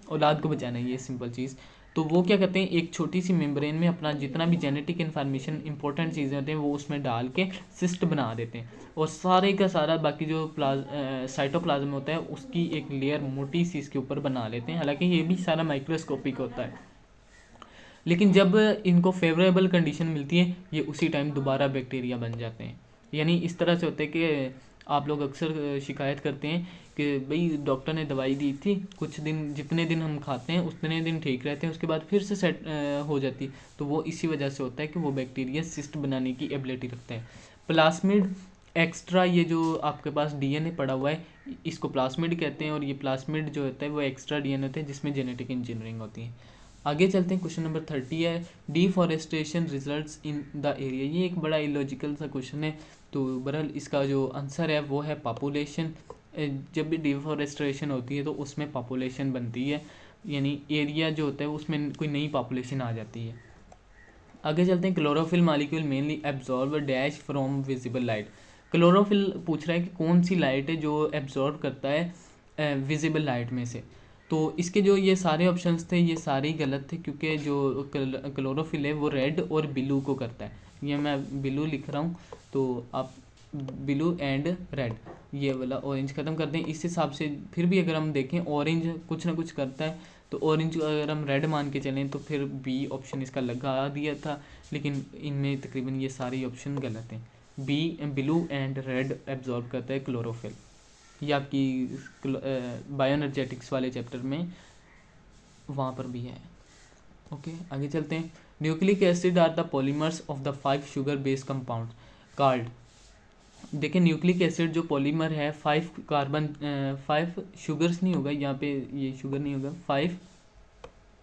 औलाद को बचाना है, ये सिंपल चीज़। तो वो क्या करते हैं, एक छोटी सी मेम्ब्रेन में अपना जितना भी जेनेटिक इन्फॉर्मेशन इंपॉर्टेंट चीज़ें होते हैं वो उसमें डाल के सिस्ट बना देते हैं। और सारे का सारा बाकी जो साइटोप्लाज्म होता है उसकी एक लेयर मोटी सी इसके ऊपर बना लेते हैं। हालांकि ये भी सारा माइक्रोस्कोपिक होता है, लेकिन जब इनको फेवरेबल कंडीशन मिलती है ये उसी टाइम दोबारा बैक्टीरिया बन जाते हैं। यानी इस तरह से होता है कि आप लोग अक्सर शिकायत करते हैं कि भाई डॉक्टर ने दवाई दी थी, कुछ दिन, जितने दिन हम खाते हैं उतने दिन ठीक रहते हैं, उसके बाद फिर से सेट हो जाती। तो वो इसी वजह से होता है कि वो बैक्टीरिया सिस्ट बनाने की एबिलिटी रखता है। प्लास्मिड एक्स्ट्रा, ये जो आपके पास डीएनए पड़ा हुआ है इसको प्लास्मिड कहते हैं। और ये प्लास्मिड जो होता है वो एक्स्ट्रा डीएनए होता है जिसमें जेनेटिक इंजीनियरिंग होती है। आगे चलते हैं, क्वेश्चन नंबर 30 है, deforestation results in the area. ये एक बड़ा इलॉजिकल सा क्वेश्चन है। तो बहरहाल इसका जो आंसर है वो है पॉपुलेशन। जब भी डिफॉरेस्टेशन होती है तो उसमें पॉपुलेशन बनती है, यानी एरिया जो होता है उसमें कोई नई पॉपुलेशन आ जाती है। आगे चलते हैं, chlorophyll molecule mainly absorb dash from visible light. Chlorophyll पूछ रहा है कि कौन सी लाइट है जो एब्जॉर्ब करता है विजिबल लाइट में से। तो इसके जो ये सारे ऑप्शंस थे ये सारे ही गलत थे, क्योंकि जो क्लोरोफिल है वो रेड और ब्लू को करता है। ये मैं ब्लू लिख रहा हूँ, तो आप ब्लू एंड रेड, ये वाला ऑरेंज ख़त्म कर दें। इस हिसाब से फिर भी अगर हम देखें ऑरेंज कुछ ना कुछ करता है, तो ऑरेंज अगर हम रेड मान के चलें तो फिर बी ऑप्शन इसका लगा दिया था, लेकिन इनमें तकरीबन ये सारे ऑप्शन गलत हैं। B blue and red absorb करता है क्लोरोफिल। ये आपकी बायोएनर्जेटिक्स वाले चैप्टर में वहाँ पर भी है। ओके, आगे चलते हैं। Nucleic acid are the polymers of the 5 sugar base compound called. देखिए न्यूक्लिक एसिड जो पॉलीमर है 5 शुगर्स नहीं होगा यहाँ पे, ये शुगर नहीं होगा, 5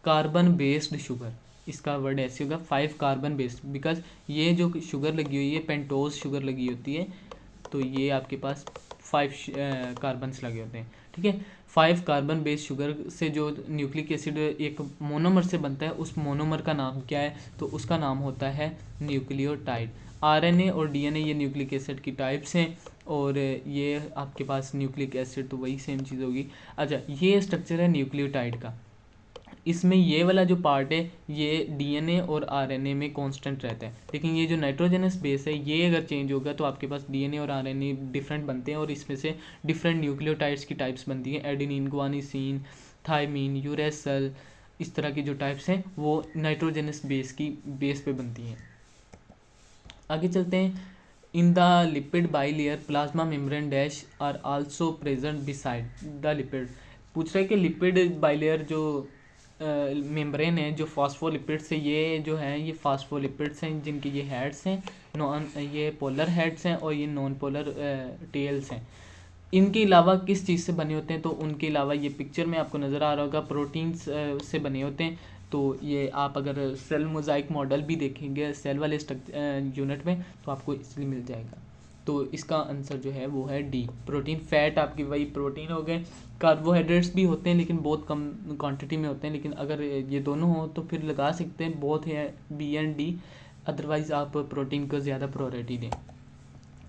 कार्बन बेस्ड शुगर, इसका वर्ड ऐसे होगा 5 कार्बन बेस्ड, बिकॉज ये जो शुगर लगी हुई है पेंटोज शुगर लगी होती है, तो ये आपके पास 5 कार्बन्स लगे होते हैं। ठीक है, 5 कार्बन बेस्ड शुगर से जो न्यूक्लिक एसिड एक मोनोमर से बनता है, उस मोनोमर का नाम क्या है? तो उसका नाम होता है न्यूक्लियोटाइड। आरएनए और डीएनए ये न्यूक्लिक एसिड की टाइप्स हैं, और ये आपके पास न्यूक्लिक एसिड तो वही सेम चीज़ होगी। अच्छा, ये स्ट्रक्चर है न्यूक्लियोटाइड का, इसमें ये वाला जो पार्ट है ये डीएनए और आरएनए में कांस्टेंट रहता है, लेकिन ये जो नाइट्रोजनस बेस है ये अगर चेंज होगा तो आपके पास डीएनए और आरएनए डिफरेंट बनते हैं, और इसमें से डिफरेंट न्यूक्लियोटाइड्स की टाइप्स बनती हैं। एडेनिन, ग्वानिसिन, थायमीन, यूरेसिल, इस तरह की जो टाइप्स हैं वो नाइट्रोजनस बेस पे बनती हैं। आगे चलते हैं, in the lipid bilayer plasma membrane dash are also present beside the lipid. पूछ रहे हैं कि लिपिड बाइलेयर जो मेम्ब्रेन है, जो फॉस्फोलिपिड्स है, ये जो है ये फॉस्फोलिपिड्स हैं जिनके ये हेड्स हैं, ये पोलर हेड्स हैं और ये नॉन पोलर टेल्स हैं। इनके अलावा किस चीज़ से बने होते हैं, तो उनके अलावा ये पिक्चर में आपको नज़र आ रहा होगा प्रोटीन्स से बने होते हैं। तो ये आप अगर सेल मोज़ाइक मॉडल भी देखेंगे सेल वाले यूनिट में तो आपको इसलिए मिल जाएगा। तो इसका आंसर जो है वो है डी प्रोटीन। फैट आपकी वही प्रोटीन हो गए, कार्बोहाइड्रेट्स भी होते हैं लेकिन बहुत कम क्वांटिटी में होते हैं, लेकिन अगर ये दोनों हो तो फिर लगा सकते हैं बोथ है बी एंड डी, अदरवाइज़ आप प्रोटीन को ज़्यादा प्रायोरिटी दें।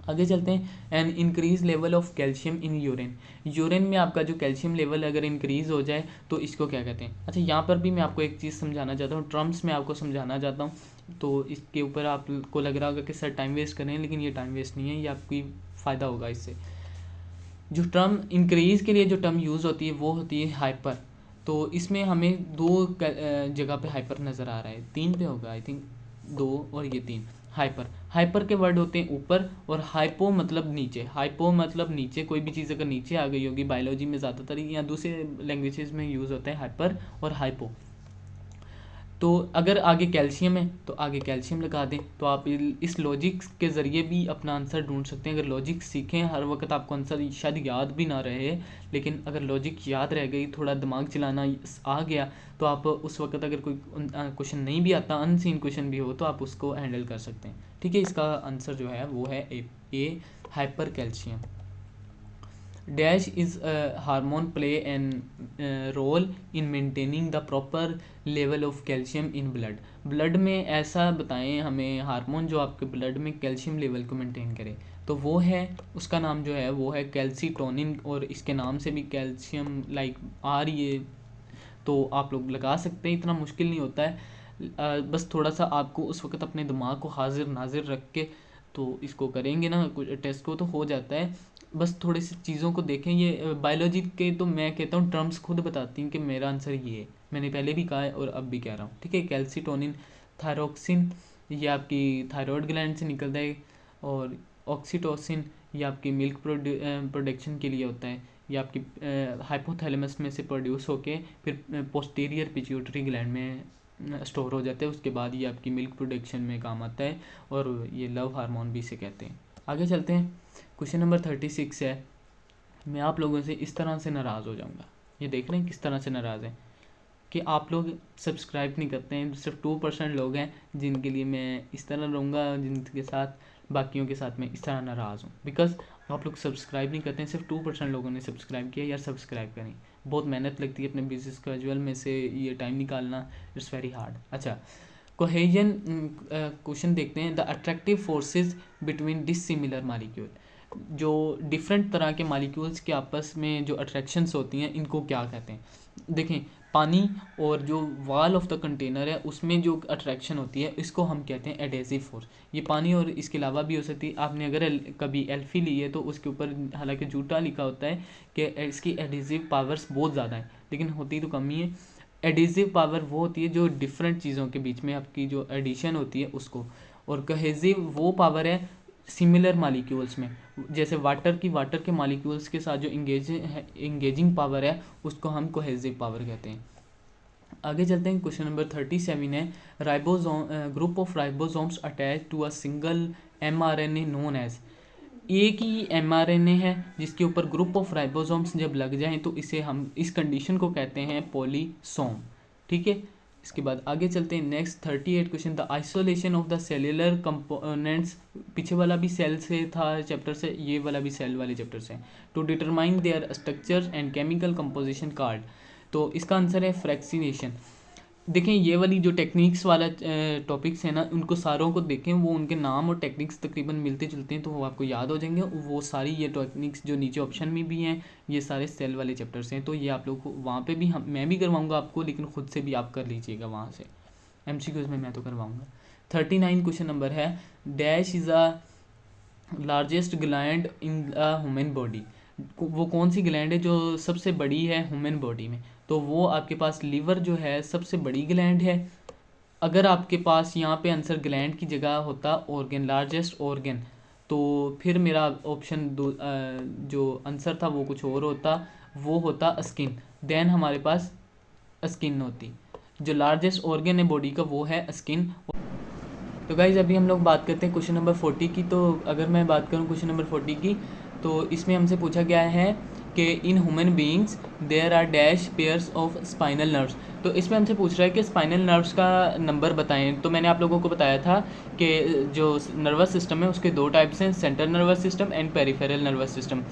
आगे चलते हैं। An increase level of calcium in urine, urine में आपका जो कैल्शियम लेवल अगर इंक्रीज़ हो जाए तो इसको क्या कहते हैं। अच्छा, यहाँ पर भी मैं आपको एक चीज़ समझाना चाहता हूँ, टर्म्स में आपको समझाना चाहता हूँ। तो इसके ऊपर आपको लग रहा होगा कि सर टाइम वेस्ट करें, लेकिन ये टाइम वेस्ट नहीं है, ये आपकी फ़ायदा होगा इससे। जो टर्म इंक्रीज़ के लिए जो टर्म यूज़ होती है वो होती है हाइपर। तो इसमें हमें दो जगह पे हाइपर नज़र आ रहा है, 3 पे होगा आई थिंक, 2 और ये 3। हाइपर, हाइपर के वर्ड होते हैं ऊपर, और हाइपो मतलब नीचे। हाइपो मतलब नीचे, कोई भी चीज़ अगर नीचे आ गई होगी, बायोलॉजी में ज़्यादातर या दूसरे लैंग्वेजेस में यूज़ होता है हाइपर और हाइपो। तो अगर आगे कैल्शियम है तो आगे कैल्शियम लगा दें। तो आप इस लॉजिक के ज़रिए भी अपना आंसर ढूंढ सकते हैं। अगर लॉजिक सीखें, हर वक्त आपको आंसर शायद याद भी ना रहे, लेकिन अगर लॉजिक याद रह गई, थोड़ा दिमाग चलाना आ गया, तो आप उस वक्त अगर कोई क्वेश्चन नहीं भी आता, अनसीन क्वेश्चन भी हो, तो आप उसको हैंडल कर सकते हैं। ठीक है, इसका आंसर जो है वो है a hyper calcium. Dash is hormone play an role in maintaining the proper level of calcium in blood, blood में ऐसा बताएं हमें हार्मोन जो आपके ब्लड में कैल्शियम लेवल को मेंटेन करे। तो वो है, उसका नाम जो है वो है कैल्सीटोनिन, और इसके नाम से भी कैल्शियम लाइक आ रही है, तो आप लोग लगा सकते हैं, इतना मुश्किल नहीं होता है। बस थोड़ा सा आपको उस वक्त अपने दिमाग को हाजिर नाजिर रख के तो इसको करेंगे ना टेस्ट को, तो हो जाता है। बस थोड़ी सी चीज़ों को देखें। ये बायोलॉजी के तो मैं कहता हूँ टर्म्स खुद बताती हैं कि मेरा आंसर ये है, मैंने पहले भी कहा है और अब भी कह रहा हूँ। ठीक है, कैल्सीटोनिन, थायरोक्सिन ये आपकी थायराइड ग्लैंड से निकलता है, और ऑक्सीटोसिन ये आपकी मिल्क प्रोडक्शन के लिए होता है, ये आपकी हाइपोथैलेमस में से प्रोड्यूस होके फिर पोस्टीरियर पिट्यूटरी ग्लैंड में स्टोर हो जाता है, उसके बाद ये आपकी मिल्क प्रोडक्शन में काम आता है, और ये लव हार्मोन भी इसे कहते हैं। आगे चलते हैं। क्वेश्चन नंबर 36 है, मैं आप लोगों से इस तरह से नाराज़ हो जाऊंगा। ये देख रहे हैं किस तरह से नाराज़ हैं कि आप लोग सब्सक्राइब नहीं करते हैं। सिर्फ 2% लोग हैं जिनके लिए मैं इस तरह रहूँगा, जिनके साथ बाकियों के साथ मैं इस तरह नाराज़ हूँ, बिकॉज आप लोग सब्सक्राइब नहीं करते हैं। सिर्फ 2% लोगों ने सब्सक्राइब किया। यार सब्सक्राइब करें, बहुत मेहनत लगती है अपने बिजनेस कैजुअल में से ये टाइम निकालना, इट्स वेरी हार्ड। अच्छा, कोहेजन क्वेश्चन देखते हैं। The attractive forces between dissimilar molecule, जो डिफरेंट तरह के मालिक्यूल्स के आपस में जो अट्रैक्शंस होती हैं इनको क्या कहते हैं। देखें, पानी और जो वॉल ऑफ द कंटेनर है उसमें जो अट्रैक्शन होती है इसको हम कहते हैं एडेसिव फोर्स। ये पानी और इसके अलावा भी हो सकती है। आपने अगर कभी एल्फी ली है तो उसके ऊपर हालांकि झूठा लिखा होता है कि इसकी एडेसिव पावर्स बहुत ज़्यादा है, लेकिन होती तो कम ही है। एडिजिव पावर वो होती है जो डिफरेंट चीज़ों के बीच में आपकी जो एडिशन होती है उसको, और कहेजिव वो पावर है सिमिलर मालिक्यूल्स में, जैसे वाटर के मालिक्यूल्स के साथ जो इंगेजिंग पावर है उसको हम कोहेजिव पावर कहते हैं। आगे चलते हैं। क्वेश्चन नंबर 37 है, ribosome group of ribosomes attach to a single mRNA known as, एक ही mRNA है जिसके ऊपर ग्रुप ऑफ राइबोसोम्स जब लग जाएं तो इसे हम इस कंडीशन को कहते हैं पॉलीसोम। ठीक है, इसके बाद आगे चलते हैं। Next 38 question, the isolation of the cellular components, पीछे वाला भी सेल से था चैप्टर से, ये वाला भी सेल वाले चैप्टर से। To determine their structure and chemical composition called, तो इसका आंसर है फ्रैक्सीनेशन। देखें, ये वाली जो टेक्निक्स वाला टॉपिक्स है ना, उनको सारों को देखें, वो उनके नाम और टेक्निक्स तकरीबन मिलते जुलते हैं, तो वो आपको याद हो जाएंगे। वो सारी ये टेक्निक्स जो नीचे ऑप्शन में भी हैं ये सारे सेल वाले चैप्टर्स हैं, तो ये आप लोग को वहाँ पे भी मैं भी करवाऊँगा आपको, लेकिन ख़ुद से भी आप कर लीजिएगा वहाँ से। MCQs में मैं तो करवाऊँगा। 39 क्वेश्चन नंबर है, dash is a largest gland in a human body, वो कौन सी ग्लैंड है जो सबसे बड़ी है ह्यूमन बॉडी में। तो वो आपके पास लीवर जो है सबसे बड़ी ग्लैंड है। अगर आपके पास यहाँ पे आंसर ग्लैंड की जगह होता ऑर्गन, लार्जेस्ट ऑर्गन, तो फिर मेरा ऑप्शन जो आंसर था वो कुछ और होता, वो होता स्किन। देन हमारे पास स्किन होती, जो लार्जेस्ट ऑर्गन है बॉडी का वो है स्किन। तो गाइज अभी हम लोग बात करते हैं क्वेश्चन नंबर 40 की। तो अगर मैं बात करूँ क्वेश्चन नंबर 40 की, तो इसमें हमसे पूछा गया है कि in human beings there are dash pairs of spinal nerves. तो इसमें हमसे पूछ रहा है कि स्पाइनल नर्व्स का नंबर बताएं। तो मैंने आप लोगों को बताया था कि जो नर्वस सिस्टम है उसके दो टाइप्स हैं, central nervous system and peripheral nervous system.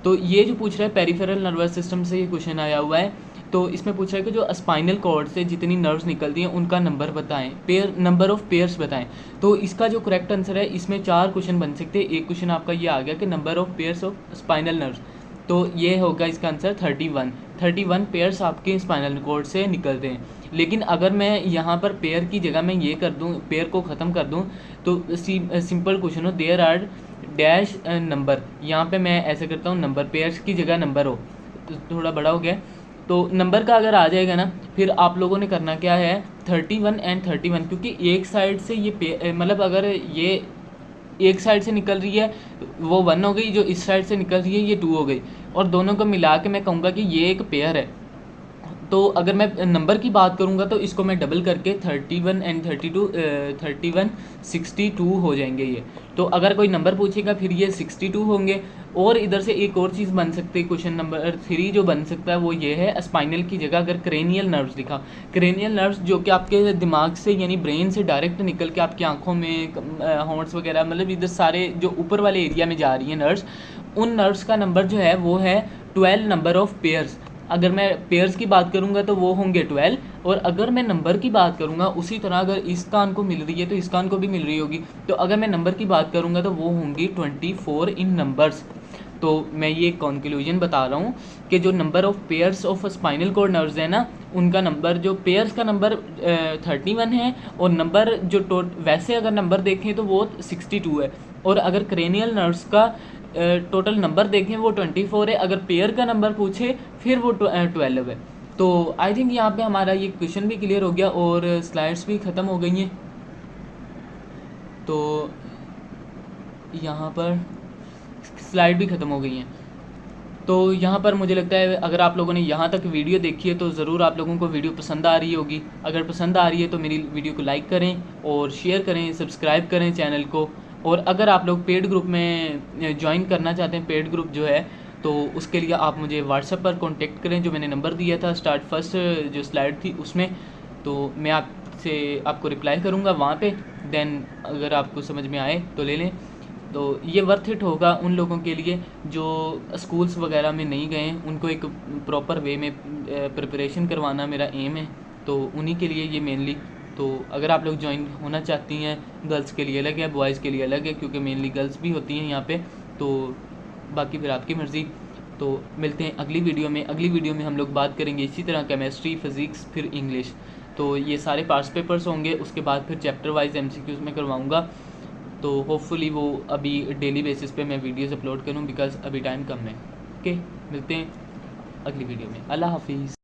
तो ये जो पूछ रहा है पेरिफेरल नर्वस सिस्टम से ये क्वेश्चन आया हुआ है। तो इसमें पूछ रहा है कि जो स्पाइनल कॉर्ड से जितनी नर्व्स निकलती हैं उनका नंबर बताएं, नंबर ऑफ पेयर्स बताएं। तो इसका जो करेक्ट आंसर है, इसमें 4 क्वेश्चन बन सकते हैं। एक क्वेश्चन आपका ये आ गया कि number of pairs of spinal nerves, तो ये होगा इसका आंसर 31 पेयर्स आपके स्पाइनल कॉर्ड से निकलते हैं। लेकिन अगर मैं यहाँ पर पेयर की जगह मैं ये कर दूँ, पेयर को ख़त्म कर दूँ, तो सिंपल क्वेश्चन हो देयर आर डैश नंबर, यहाँ पे मैं ऐसे करता हूँ नंबर, पेयर्स की जगह नंबर हो, तो थोड़ा बड़ा हो गया। तो नंबर का अगर आ जाएगा ना, फिर आप लोगों ने करना क्या है 31 एंड 31, क्योंकि एक साइड से ये मतलब अगर ये एक साइड से निकल रही है वो 1 हो गई, जो इस साइड से निकल रही है ये 2 हो गई, और दोनों को मिला के मैं कहूँगा कि ये एक पेयर है। तो अगर मैं नंबर की बात करूँगा तो इसको मैं डबल करके 31 एंड 31 62 हो जाएंगे ये। तो अगर कोई नंबर पूछेगा फिर ये 62 होंगे। और इधर से एक और चीज़ बन सकती है, क्वेश्चन नंबर 3 जो बन सकता है वो ये है, स्पाइनल की जगह अगर क्रेनियल नर्व्स लिखा, क्रेनियल नर्व्स जो कि आपके दिमाग से यानी ब्रेन से डायरेक्ट निकल के आपकी आँखों में हॉर्न्स वगैरह, मतलब इधर सारे जो ऊपर वाले एरिया में जा रही हैं नर्व्स, उन नर्व्स का नंबर जो है वो है 12 नंबर ऑफ पेयर्स। अगर मैं पेयर्स की बात करूंगा तो वो होंगे 12, और अगर मैं नंबर की बात करूंगा उसी तरह अगर इस कान को मिल रही है तो इस कान को भी मिल रही होगी, तो अगर मैं नंबर की बात करूंगा तो वो होंगी 24 इन नंबर्स। तो मैं ये कंक्लूजन बता रहा हूँ कि जो number of pairs of spinal cord nerves है ना, उनका नंबर, जो पेयर्स का नंबर 31 है, और नंबर जो वैसे अगर नंबर देखें तो वो 62 है, और अगर क्रेनियल नर्व्स का टोटल नंबर देखें वो 24 है, अगर पेयर का नंबर पूछे फिर वो 12 है। तो आई थिंक यहाँ पे हमारा ये क्वेश्चन भी क्लियर हो गया और स्लाइड्स भी ख़त्म हो गई हैं। तो यहाँ पर स्लाइड भी ख़त्म हो गई हैं। तो यहाँ पर मुझे लगता है अगर आप लोगों ने यहाँ तक वीडियो देखी है तो ज़रूर आप लोगों को वीडियो पसंद आ रही होगी। अगर पसंद आ रही है तो मेरी वीडियो को लाइक करें और शेयर करें, सब्सक्राइब करें चैनल को। और अगर आप लोग पेड ग्रुप में ज्वाइन करना चाहते हैं, पेड ग्रुप जो है, तो उसके लिए आप मुझे व्हाट्सएप पर कांटेक्ट करें, जो मैंने नंबर दिया था स्टार्ट फर्स्ट जो स्लाइड थी उसमें, तो मैं आपको रिप्लाई करूँगा वहाँ पे। देन अगर आपको समझ में आए तो ले लें। तो ये वर्थ इट होगा उन लोगों के लिए जो स्कूल्स वगैरह में नहीं गए, उनको एक प्रॉपर वे में प्रिपरेशन करवाना मेरा एम है, तो उन्हीं के लिए ये मेनली। तो अगर आप लोग ज्वाइन होना चाहती हैं, गर्ल्स के लिए अलग है, बॉयज़ के लिए अलग है, क्योंकि मेनली गर्ल्स भी होती हैं यहाँ पे, तो बाकी फिर आपकी मर्ज़ी। तो मिलते हैं अगली वीडियो में। अगली वीडियो में हम लोग बात करेंगे इसी तरह केमिस्ट्री, फिज़िक्स, फिर इंग्लिश। तो ये सारे पार्ट्स पेपर्स होंगे, उसके बाद फिर चैप्टर वाइज MCQs में करवाऊँगा। तो होपफुली वो अभी डेली बेसिस पे मैं वीडियोज़ अपलोड करूँ, बिकॉज़ अभी टाइम कम है। ओके, मिलते हैं अगली वीडियो में। अल्लाह हाफिज़।